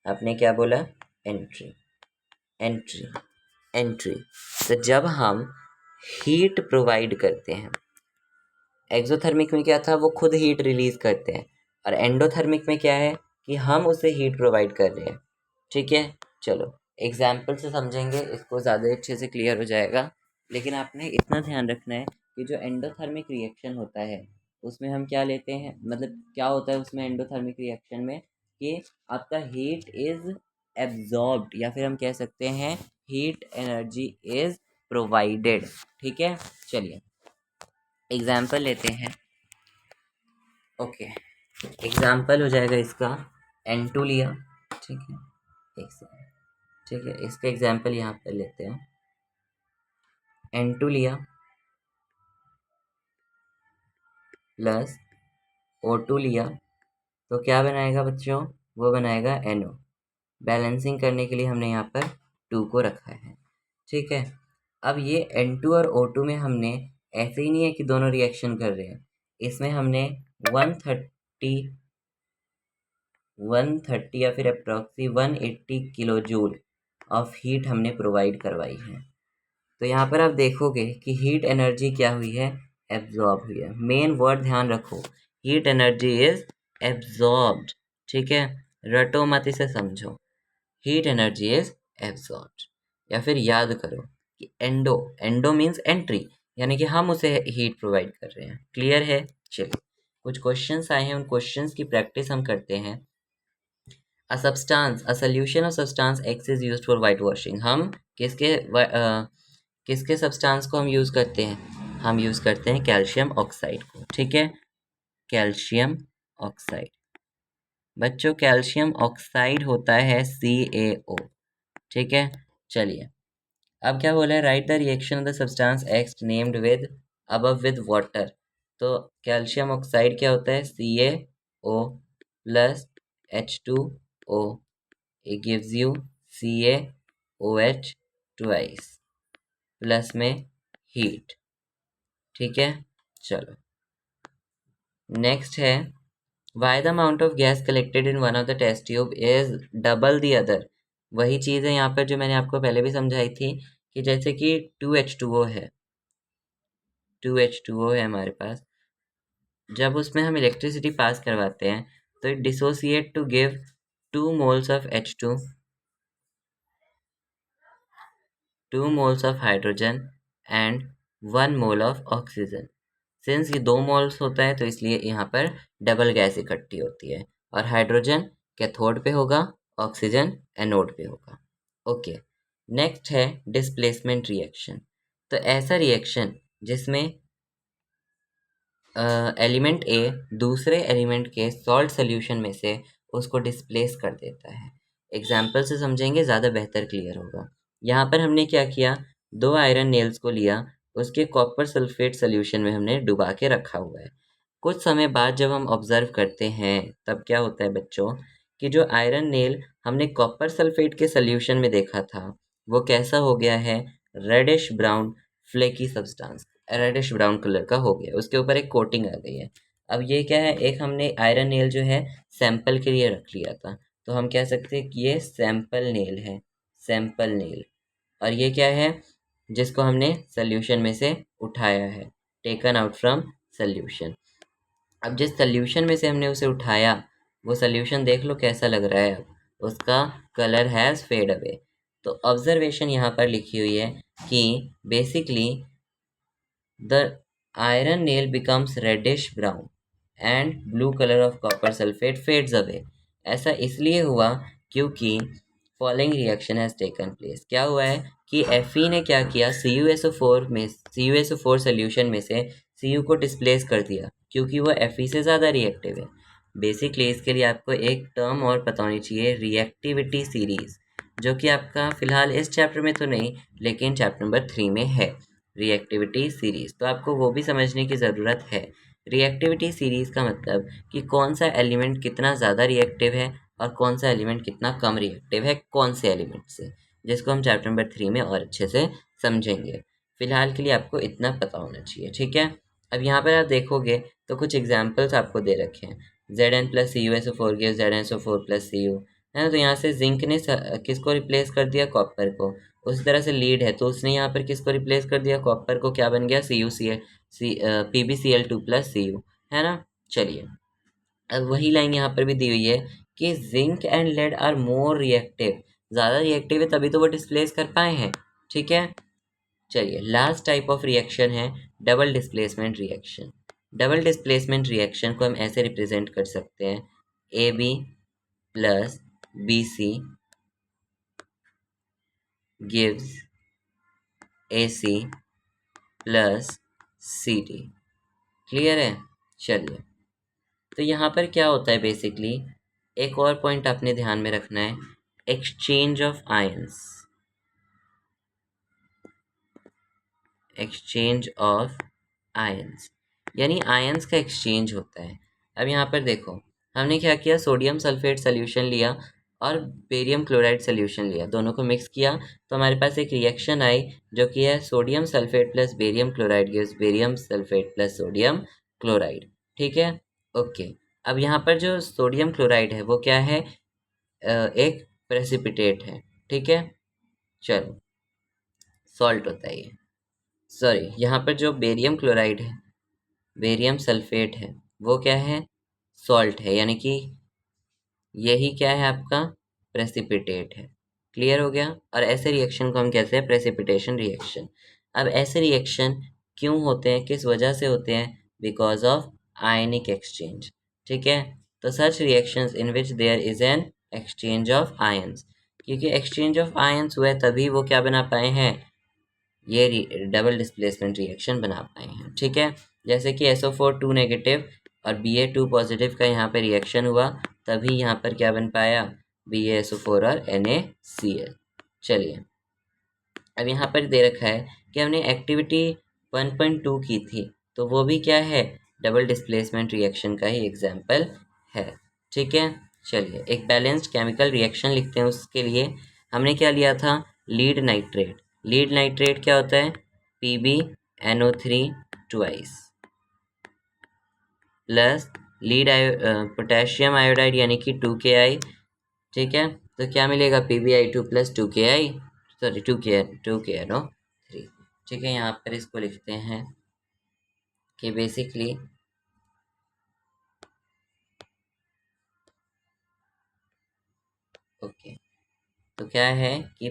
आपने क्या बोला, एंट्री, एंट्री, एंट्री। तो जब हम हीट प्रोवाइड करते हैं, एक्सोथर्मिक में क्या था, वो खुद हीट रिलीज करते हैं, और एंडोथर्मिक में क्या है कि हम उसे हीट प्रोवाइड कर रहे हैं, ठीक है। चलो एग्जाम्पल से समझेंगे, इसको ज़्यादा अच्छे से क्लियर हो जाएगा। लेकिन आपने इतना ध्यान रखना है कि जो एंडोथर्मिक रिएक्शन होता है उसमें हम क्या लेते हैं, मतलब क्या होता है उसमें एंडोथर्मिक रिएक्शन में, कि आपका हीट इज एब्जॉर्ब्ड, या फिर हम कह सकते हैं हीट एनर्जी इज प्रोवाइडेड, ठीक है। चलिए एग्जाम्पल लेते हैं, ओके। एग्जाम्पल हो जाएगा इसका N2 लिया, ठीक है, एक सेकेंड, ठीक है, इसका एग्जाम्पल यहाँ पर लेते हैं। N2 लिया प्लस O2 लिया, तो क्या बनाएगा बच्चों, वो बनाएगा NO। बैलेंसिंग करने के लिए हमने यहाँ पर 2 को रखा है, ठीक है। अब ये N2 और O2 में हमने ऐसे ही नहीं है कि दोनों रिएक्शन कर रहे हैं, इसमें हमने 130 या फिर अप्रॉक्सी 180 किलो जूल ऑफ हीट हमने प्रोवाइड करवाई है। तो यहाँ पर आप देखोगे कि हीट एनर्जी क्या हुई है, एब्जॉर्ब हुई है। मेन वर्ड ध्यान रखो, हीट एनर्जी इज एब्जॉर्ब्ड, ठीक है, रटो मत, इसे समझो, हीट एनर्जी इज एब्जॉर्ब्ड। या फिर याद करो कि एंडो, एंडो मीन्स एंट्री, यानी कि हम उसे हीट प्रोवाइड कर रहे हैं, क्लियर है। चलिए कुछ क्वेश्चंस आए हैं, उन क्वेश्चंस की प्रैक्टिस हम करते हैं। a solution of substance X is used for white washing। हम किसके सब्सटेंस को हम यूज करते हैं, हम यूज करते हैं कैल्शियम ऑक्साइड को, ठीक है, कैल्शियम ऑक्साइड। बच्चों कैल्शियम ऑक्साइड होता है CaO, ठीक है। चलिए अब क्या बोला है, write the reaction of the substance X named with above with water. तो कैल्शियम ऑक्साइड क्या होता है, CaO plus H2O, it gives you CaOH twice plus में हीट, ठीक है। चलो नेक्स्ट है, why the amount of gas collected in one of the test tube is double the other. वही चीज़ है यहाँ पर जो मैंने आपको पहले भी समझाई थी, कि जैसे कि 2H2O है, 2H2O है हमारे पास, जब उसमें हम इलेक्ट्रिसिटी पास करवाते हैं तो it dissociate to give 2 moles of H2, 2 moles of hydrogen and 1 mole of oxygen। Since ये 2 मोल्स होता है तो इसलिए यहाँ पर डबल गैस इकट्ठी होती है, और हाइड्रोजन कैथोड पे होगा, ऑक्सीजन एनोड पे होगा, ओके। नेक्स्ट है डिस्प्लेसमेंट रिएक्शन। तो ऐसा रिएक्शन जिसमें एलिमेंट ए दूसरे एलिमेंट के सॉल्ट सोल्यूशन में से उसको डिस्प्लेस कर देता है। एग्जाम्पल से समझेंगे ज़्यादा बेहतर क्लियर होगा। यहाँ पर हमने क्या किया, 2 आयरन नेल्स को लिया, उसके कॉपर सल्फेट सोल्यूशन में हमने डुबा के रखा हुआ है। कुछ समय बाद जब हम ऑब्जर्व करते हैं तब क्या होता है बच्चों, कि जो आयरन नेल हमने कॉपर सल्फेट के सोल्यूशन में देखा था वो कैसा हो गया है, reddish brown flaky substance, reddish brown colour का हो गया, उसके ऊपर एक कोटिंग आ गई है। अब ये क्या है, एक हमने आयरन नेल जो है सैंपल के लिए रख लिया था, तो हम कह सकते हैं कि ये सैंपल नेल है, सैंपल नेल। और ये क्या है, जिसको हमने सोल्यूशन में से उठाया है, टेकन आउट फ्रॉम सोल्यूशन। अब जिस सोल्यूशन में से हमने उसे उठाया, वो सोल्यूशन देख लो कैसा लग रहा है, अब उसका कलर हैज़ फेड अवे। तो ऑब्जर्वेशन यहाँ पर लिखी हुई है कि basically the iron nail becomes reddish brown and blue colour of copper sulphate fades away. ऐसा इसलिए हुआ क्योंकि following reaction has taken place. क्या हुआ है कि Fe ने क्या किया, CuSO4 सोल्यूशन में से Cu को डिस्प्लेस कर दिया, क्योंकि वो Fe से ज़्यादा रिएक्टिव है। बेसिकली इसके लिए आपको एक टर्म और पता होनी चाहिए, रिएक्टिविटी सीरीज, जो कि आपका फिलहाल इस चैप्टर में तो नहीं, लेकिन चैप्टर नंबर 3 में है रिएक्टिविटी सीरीज। तो आपको वो भी समझने की ज़रूरत है। रिएक्टिविटी सीरीज का मतलब कि कौन सा एलिमेंट कितना ज़्यादा रिएक्टिव है और कौन सा एलिमेंट कितना कम रिएक्टिव है कौन से एलिमेंट से, जिसको हम चैप्टर नंबर 3 में और अच्छे से समझेंगे। फिलहाल के लिए आपको इतना पता होना चाहिए, ठीक है। अब यहाँ पर आप देखोगे तो कुछ एग्जाम्पल्स आपको दे रखे हैं। Zn plus CuSO4 gives ZnSO4 plus Cu, है ना। तो यहाँ से जिंक ने किसको रिप्लेस कर दिया, कॉपर को। उसी तरह से लीड है, तो उसने यहाँ पर किसको रिप्लेस कर दिया, कॉपर को। क्या बन गया, PbCl2 प्लस Cu, है ना। चलिए, अब वही लाइन यहाँ पर भी दी हुई है कि zinc and lead are more reactive, ज़्यादा रिएक्टिव है तभी तो वो डिस्प्लेस कर पाए हैं, ठीक है। चलिए, लास्ट टाइप ऑफ रिएक्शन है double displacement reaction. Double displacement reaction को हम ऐसे रिप्रेजेंट कर सकते हैं, AB plus BC gives AC plus CD। Clear है। चलिए, तो यहाँ पर क्या होता है बेसिकली, एक और पॉइंट आपने ध्यान में रखना है, exchange of ions, exchange of ions, यानी आयंस का एक्सचेंज होता है। अब यहाँ पर देखो, हमने क्या किया, सोडियम सल्फेट सोल्यूशन लिया और बेरियम क्लोराइड सोल्यूशन लिया, दोनों को मिक्स किया, तो हमारे पास एक रिएक्शन आई जो कि है sodium sulphate plus barium chloride gives barium sulphate plus sodium chloride, ठीक है। ओके, अब यहाँ पर जो सोडियम क्लोराइड है वो क्या है, एक प्रेसिपिटेट है, ठीक है। चलो, सॉल्ट होता है ये, सॉरी, यहाँ पर जो बेरियम क्लोराइड है, बेरियम सल्फेट है, वो क्या है, सॉल्ट है, यानी कि यही क्या है आपका, प्रेसिपिटेट है। क्लियर हो गया। और ऐसे रिएक्शन को हम कहते हैं प्रेसिपिटेशन रिएक्शन। अब ऐसे रिएक्शन क्यों होते हैं, किस वजह से होते हैं, बिकॉज ऑफ आयनिक एक्सचेंज, ठीक है। तो such reactions in which there is an exchange of ions, क्योंकि एक्सचेंज ऑफ आयंस हुआ है तभी वो क्या बना पाए हैं, ये डबल डिस्प्लेसमेंट रिएक्शन बना पाए हैं, ठीक है। जैसे कि SO4 2 नेगेटिव और Ba2 पॉजिटिव का यहाँ पे रिएक्शन हुआ, तभी यहाँ पर क्या बन पाया, BaSO4 और NaCl। चलिए, अब यहाँ पर दे रखा है कि हमने एक्टिविटी 1.2 की थी, तो वो भी क्या है, डबल डिस्प्लेसमेंट रिएक्शन का ही एग्जाम्पल है, ठीक है। चलिए, एक बैलेंस्ड केमिकल रिएक्शन लिखते हैं। उसके लिए हमने क्या लिया था, लीड नाइट्रेट। लीड नाइट्रेट क्या होता है, PbNO3 twice plus lead potassium iodide यानी कि 2Ki, ठीक है। तो क्या मिलेगा, PbI2 plus 2Ki, sorry 2KNO3, ठीक है। यहाँ पर इसको लिखते हैं कि बेसिकली ओके, तो क्या है कि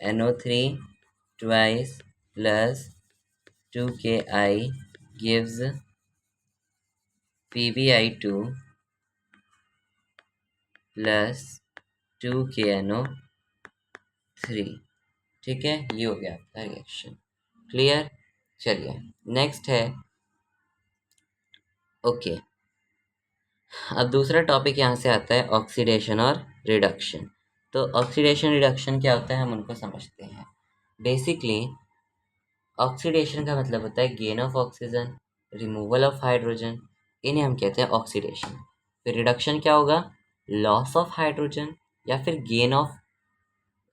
PbNO3 twice plus 2Ki gives PbI2 plus 2KNO3, ठीक है। ये हो गया आपका रिएक्शन। क्लियर। चलिए, नेक्स्ट है, ओके, अब दूसरा टॉपिक यहाँ से आता है ऑक्सीडेशन और रिडक्शन। तो ऑक्सीडेशन रिडक्शन क्या होता है, हम उनको समझते हैं। बेसिकली ऑक्सीडेशन का मतलब होता है gain of oxygen, removal of hydrogen, इन्हें हम कहते हैं ऑक्सीडेशन। फिर रिडक्शन क्या होगा, लॉस ऑफ हाइड्रोजन या फिर gain of,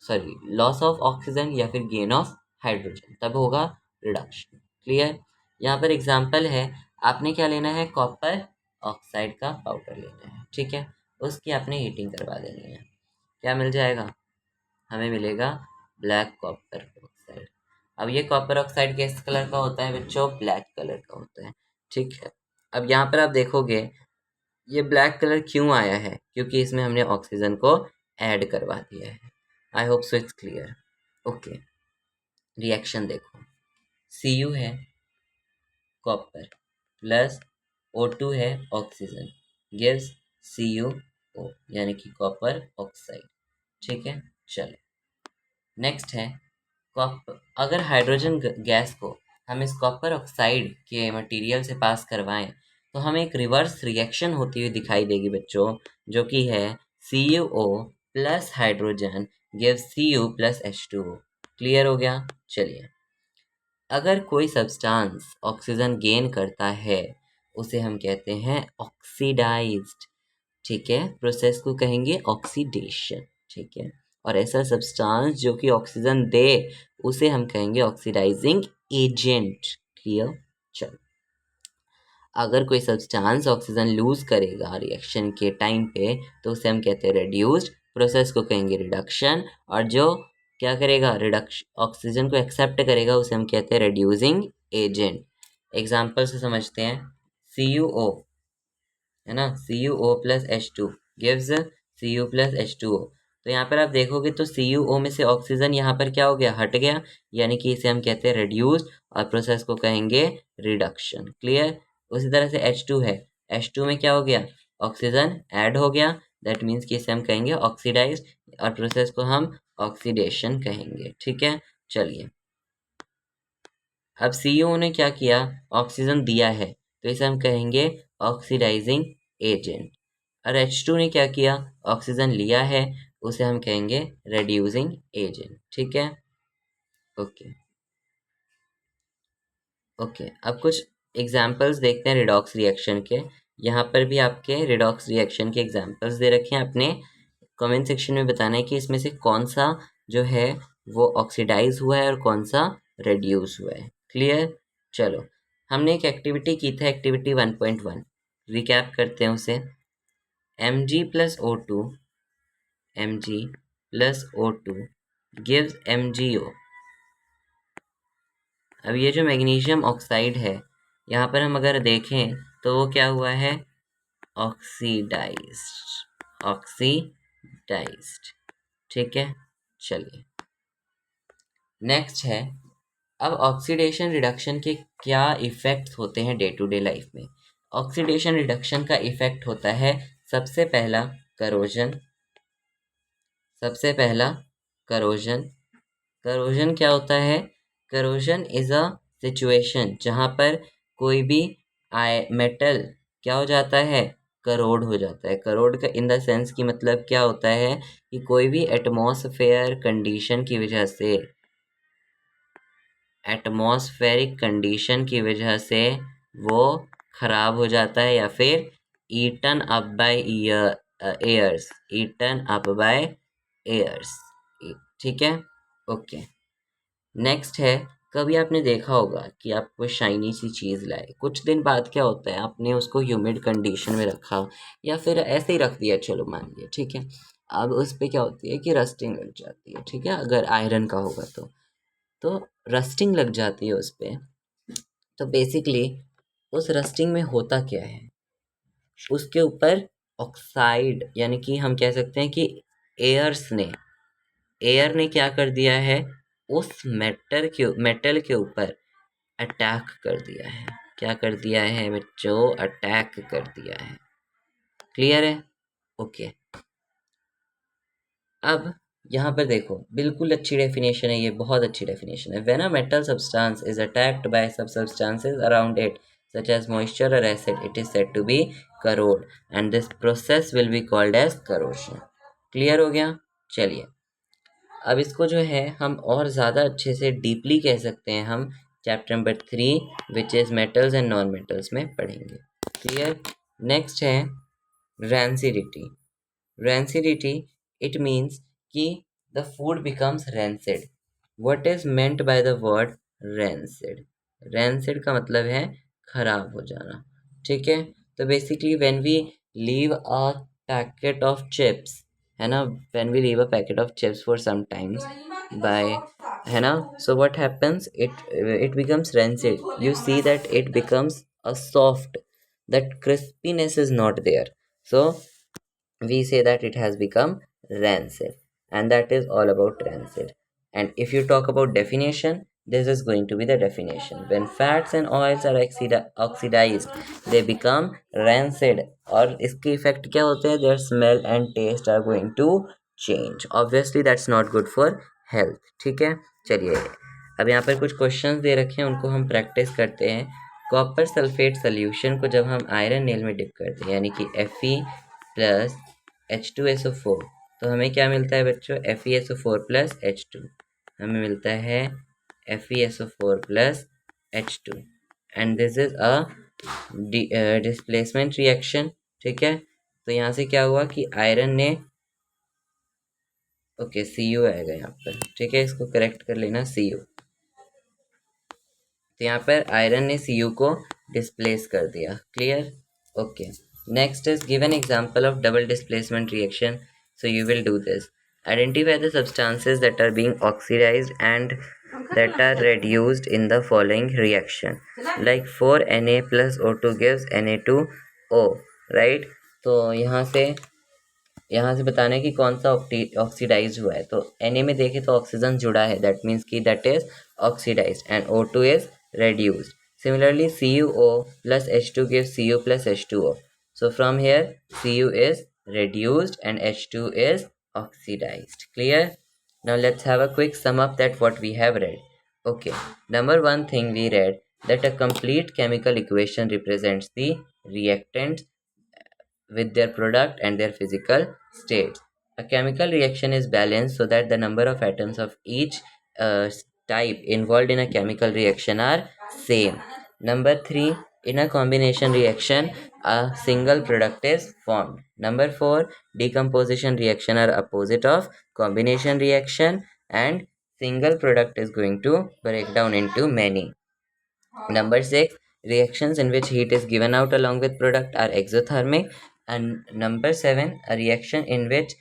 sorry, loss of oxygen या फिर गेन ऑफ हाइड्रोजन, तब होगा रिडक्शन। क्लियर। यहाँ पर एग्जाम्पल है, आपने क्या लेना है, कॉपर ऑक्साइड का पाउडर लेना है, ठीक है। उसकी आपने हीटिंग करवा देनी है, क्या मिल जाएगा, हमें मिलेगा ब्लैक कॉपर ऑक्साइड। अब ये कॉपर ऑक्साइड किस कलर का होता है बच्चों, ब्लैक कलर का होता है, ठीक है। अब यहाँ पर आप देखोगे ये ब्लैक कलर क्यों आया है, क्योंकि इसमें हमने ऑक्सीजन को ऐड करवा दिया है। आई hope so it's clear. Okay, reaction देखो, Cu है कॉपर प्लस O2 है ऑक्सीजन, गिव्स CuO यानी कि कॉपर ऑक्साइड, ठीक है। चलो नेक्स्ट है कॉपर, अगर हाइड्रोजन गैस को हम इस कॉपर ऑक्साइड के मटेरियल से पास करवाएं तो हमें एक रिवर्स रिएक्शन होती हुई दिखाई देगी बच्चों, जो कि है CuO plus hydrogen gives Cu plus H2O। Clear हो गया। चलिए, अगर कोई सब्सटेंस ऑक्सीजन गेन करता है उसे हम कहते हैं ऑक्सीडाइज्ड, ठीक है। प्रोसेस को कहेंगे ऑक्सीडेशन, ठीक है। और ऐसा सब्सटेंस जो कि ऑक्सीजन दे उसे हम कहेंगे ऑक्सीडाइजिंग एजेंट। क्लियर। चलो, अगर कोई सब्सटेंस ऑक्सीजन लूज करेगा रिएक्शन के टाइम पे तो उसे हम कहते हैं रिड्यूस्ड, प्रोसेस को कहेंगे रिडक्शन, और जो क्या करेगा, रिडक्शन ऑक्सीजन को एक्सेप्ट करेगा उसे हम कहते हैं रिड्यूसिंग एजेंट। एग्जाम्पल से समझते हैं, CuO है ना, CuO plus H2 gives Cu plus H2O। तो यहाँ पर आप देखोगे तो CuO में से ऑक्सीजन यहाँ पर क्या हो गया, हट गया, यानी कि इसे हम कहते हैं रिड्यूस, और प्रोसेस को कहेंगे रिडक्शन। क्लियर। उसी तरह से H2 है, H2 में क्या हो गया, ऑक्सीजन ऐड हो गया, दैट मीन्स कि इसे हम कहेंगे ऑक्सीडाइज, और प्रोसेस को हम ऑक्सीडेशन कहेंगे, ठीक है। चलिए, अब CuO ने क्या किया, ऑक्सीजन दिया है, तो इसे हम कहेंगे ऑक्सीडाइजिंग एजेंट। और H2 ने क्या किया, ऑक्सीजन लिया है, उसे हम कहेंगे रेड्यूसिंग एजेंट, ठीक है। ओके ओके, अब कुछ एग्जाम्पल्स देखते हैं रिडॉक्स रिएक्शन के। यहाँ पर भी आपके रिडॉक्स रिएक्शन के एग्जाम्पल्स दे रखे हैं, अपने कमेंट सेक्शन में बताना है कि इसमें से कौन सा जो है वो ऑक्सीडाइज हुआ है और कौन सा रेड्यूस हुआ है। क्लियर। चलो, हमने एक एक्टिविटी की था, एक्टिविटी 1.1, रिकैप करते हैं उसे। Mg plus O2 Mg plus O2 gives MgO। अब ये जो मैग्नीशियम ऑक्साइड है, यहाँ पर हम अगर देखें तो वो क्या हुआ है, ऑक्सीडाइज्ड, ऑक्सीडाइज्ड, ठीक है। चलिए, नेक्स्ट है, अब ऑक्सीडेशन रिडक्शन के क्या इफ़ेक्ट्स होते हैं डे टू डे लाइफ में। ऑक्सीडेशन रिडक्शन का इफ़ेक्ट होता है सबसे पहला करोजन, सबसे पहला करोजन। करोजन क्या होता है, करोजन इज अ सिचुएशन जहाँ पर कोई भी मेटल क्या हो जाता है, करोड हो जाता है। करोड का इन द सेंस की मतलब क्या होता है कि कोई भी एटमॉस्फेयर कंडीशन की वजह से, एटमॉस्फेरिक कंडीशन की वजह से वो खराब हो जाता है, या फिर eaten up by airs, eaten up by airs, ठीक है। ओके, नेक्स्ट है, कभी आपने देखा होगा कि आप कोई शाइनी सी चीज़ लाए, कुछ दिन बाद क्या होता है, आपने उसको ह्यूमिड कंडीशन में रखा या फिर ऐसे ही रख दिया, चलो मान लिया, ठीक है। अब उस पे क्या होती है कि रस्टिंग लग जाती है, ठीक है, अगर आयरन का होगा तो रस्टिंग लग जाती है उस पे। तो बेसिकली उस रस्टिंग में होता क्या है, उसके ऊपर ऑक्साइड, यानी कि हम कह सकते हैं कि एयर ने क्या कर दिया है, उस मेटल के ऊपर अटैक कर दिया है। क्या कर दिया है बच्चों, अटैक कर दिया है। क्लियर है। ओके, अब यहाँ पर देखो, बिल्कुल अच्छी डेफिनेशन है ये, बहुत अच्छी डेफिनेशन है। When a metal substance is attacked by sub substances around it such as moisture or acid, it is said to be corrode and this process will be called as corrosion। Clear हो गया। चलिए, अब इसको जो है हम और ज़्यादा अच्छे से डीपली कह सकते हैं, हम chapter number 3 which is metals and non metals में पढ़ेंगे। क्लियर। नेक्स्ट है रैंसिडिटी। रैंसिडिटी, इट मीन्स कि the food becomes rancid. What is meant by the word rancid, rancid का मतलब है खराब हो जाना, ठीक है। तो basically when we leave a packet of chips, है ना, when we leave a packet of chips for some times by, है ना, so what happens, it becomes rancid. You see that it becomes a soft, that crispiness is not there, so we say that it has become rancid, and that is all about rancid. And if you talk about definition, this is going to be the definition: when fats and oils are oxidized, they become rancid. और इसके effect क्या होते हैं? Their smell and taste are going to change. Obviously that's not good for health, ठीक है। चलिए, अब यहाँ पर कुछ क्वेश्चंस दे रखे हैं, उनको हम प्रैक्टिस करते हैं। कॉपर सल्फेट सोल्यूशन को जब हम आयरन नेल में डिप करते हैं, यानी कि Fe प्लस H2SO4, तो हमें क्या मिलता है बच्चों? FeSO4 प्लस H2, हमें मिलता है FeSO4 plus H2, and this is a displacement reaction, ठीक है। तो यहाँ से क्या हुआ कि आयरन ने, ओके Cu आएगा यहाँ पर, ठीक है, इसको करेक्ट कर लेना Cu। तो यहाँ पर आयरन ने Cu को डिस्प्लेस कर दिया, clear, okay. Next is give an example of double displacement reaction, so you will do this. Identify the substances that are being oxidised and that are reduced in the following reaction, like 4Na plus O2 gives Na2O, right। तो यहाँ से बताना है कि कौन सा oxidise हुआ है। तो Na में देखें तो ऑक्सीजन जुड़ा है, दैट मीन्स कि that is oxidise, and O2 इज reduced. Similarly, CuO plus H2 gives Cu plus H2O. So from here, Cu is reduced and H2 is oxidized. Clear? Now let's have a quick sum up that what we have read. Okay, number one thing we read that a complete chemical equation represents the reactants with their product and their physical states. A chemical reaction is balanced so that the number of atoms of each type involved in a chemical reaction are same. Number 3, in a combination reaction, a single product is formed. Number 4, decomposition reaction are opposite of combination reaction, and single product is going to break down into many. Number 6, reactions in which heat is given out along with product are exothermic. And number 7, a reaction in which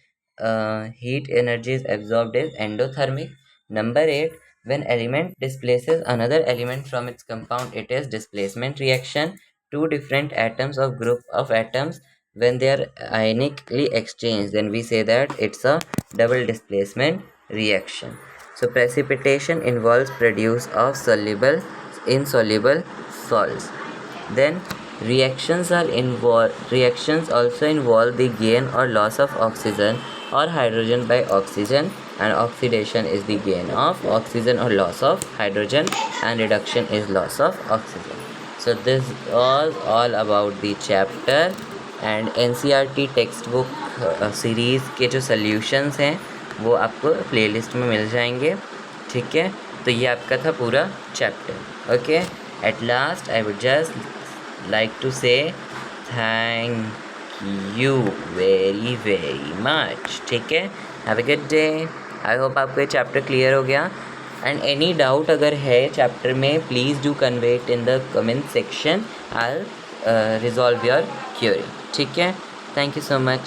heat energy is absorbed is endothermic. Number 8, when element displaces another element from its compound, it is displacement reaction. Two different atoms of group of atoms, when they are ionically exchanged, then we say that it's a double displacement reaction. So precipitation involves produce of insoluble salts. Then reactions also involve the gain or loss of oxygen or hydrogen by oxygen, and oxidation is the gain of oxygen or loss of hydrogen, and reduction is loss of oxygen. So this was all about the chapter, and NCERT text book series के जो solutions हैं वो आपको playlist में मिल जाएंगे, ठीक है। तो ये आपका था पूरा chapter, okay. At last I would just like to say thank you very very much, ठीक है। Have a good day. I hope आपको ये चैप्टर क्लियर हो गया, एंड एनी डाउट अगर है चैप्टर में, please do convey it in the comment section, I will resolve your query, ठीक है। Thank you so much.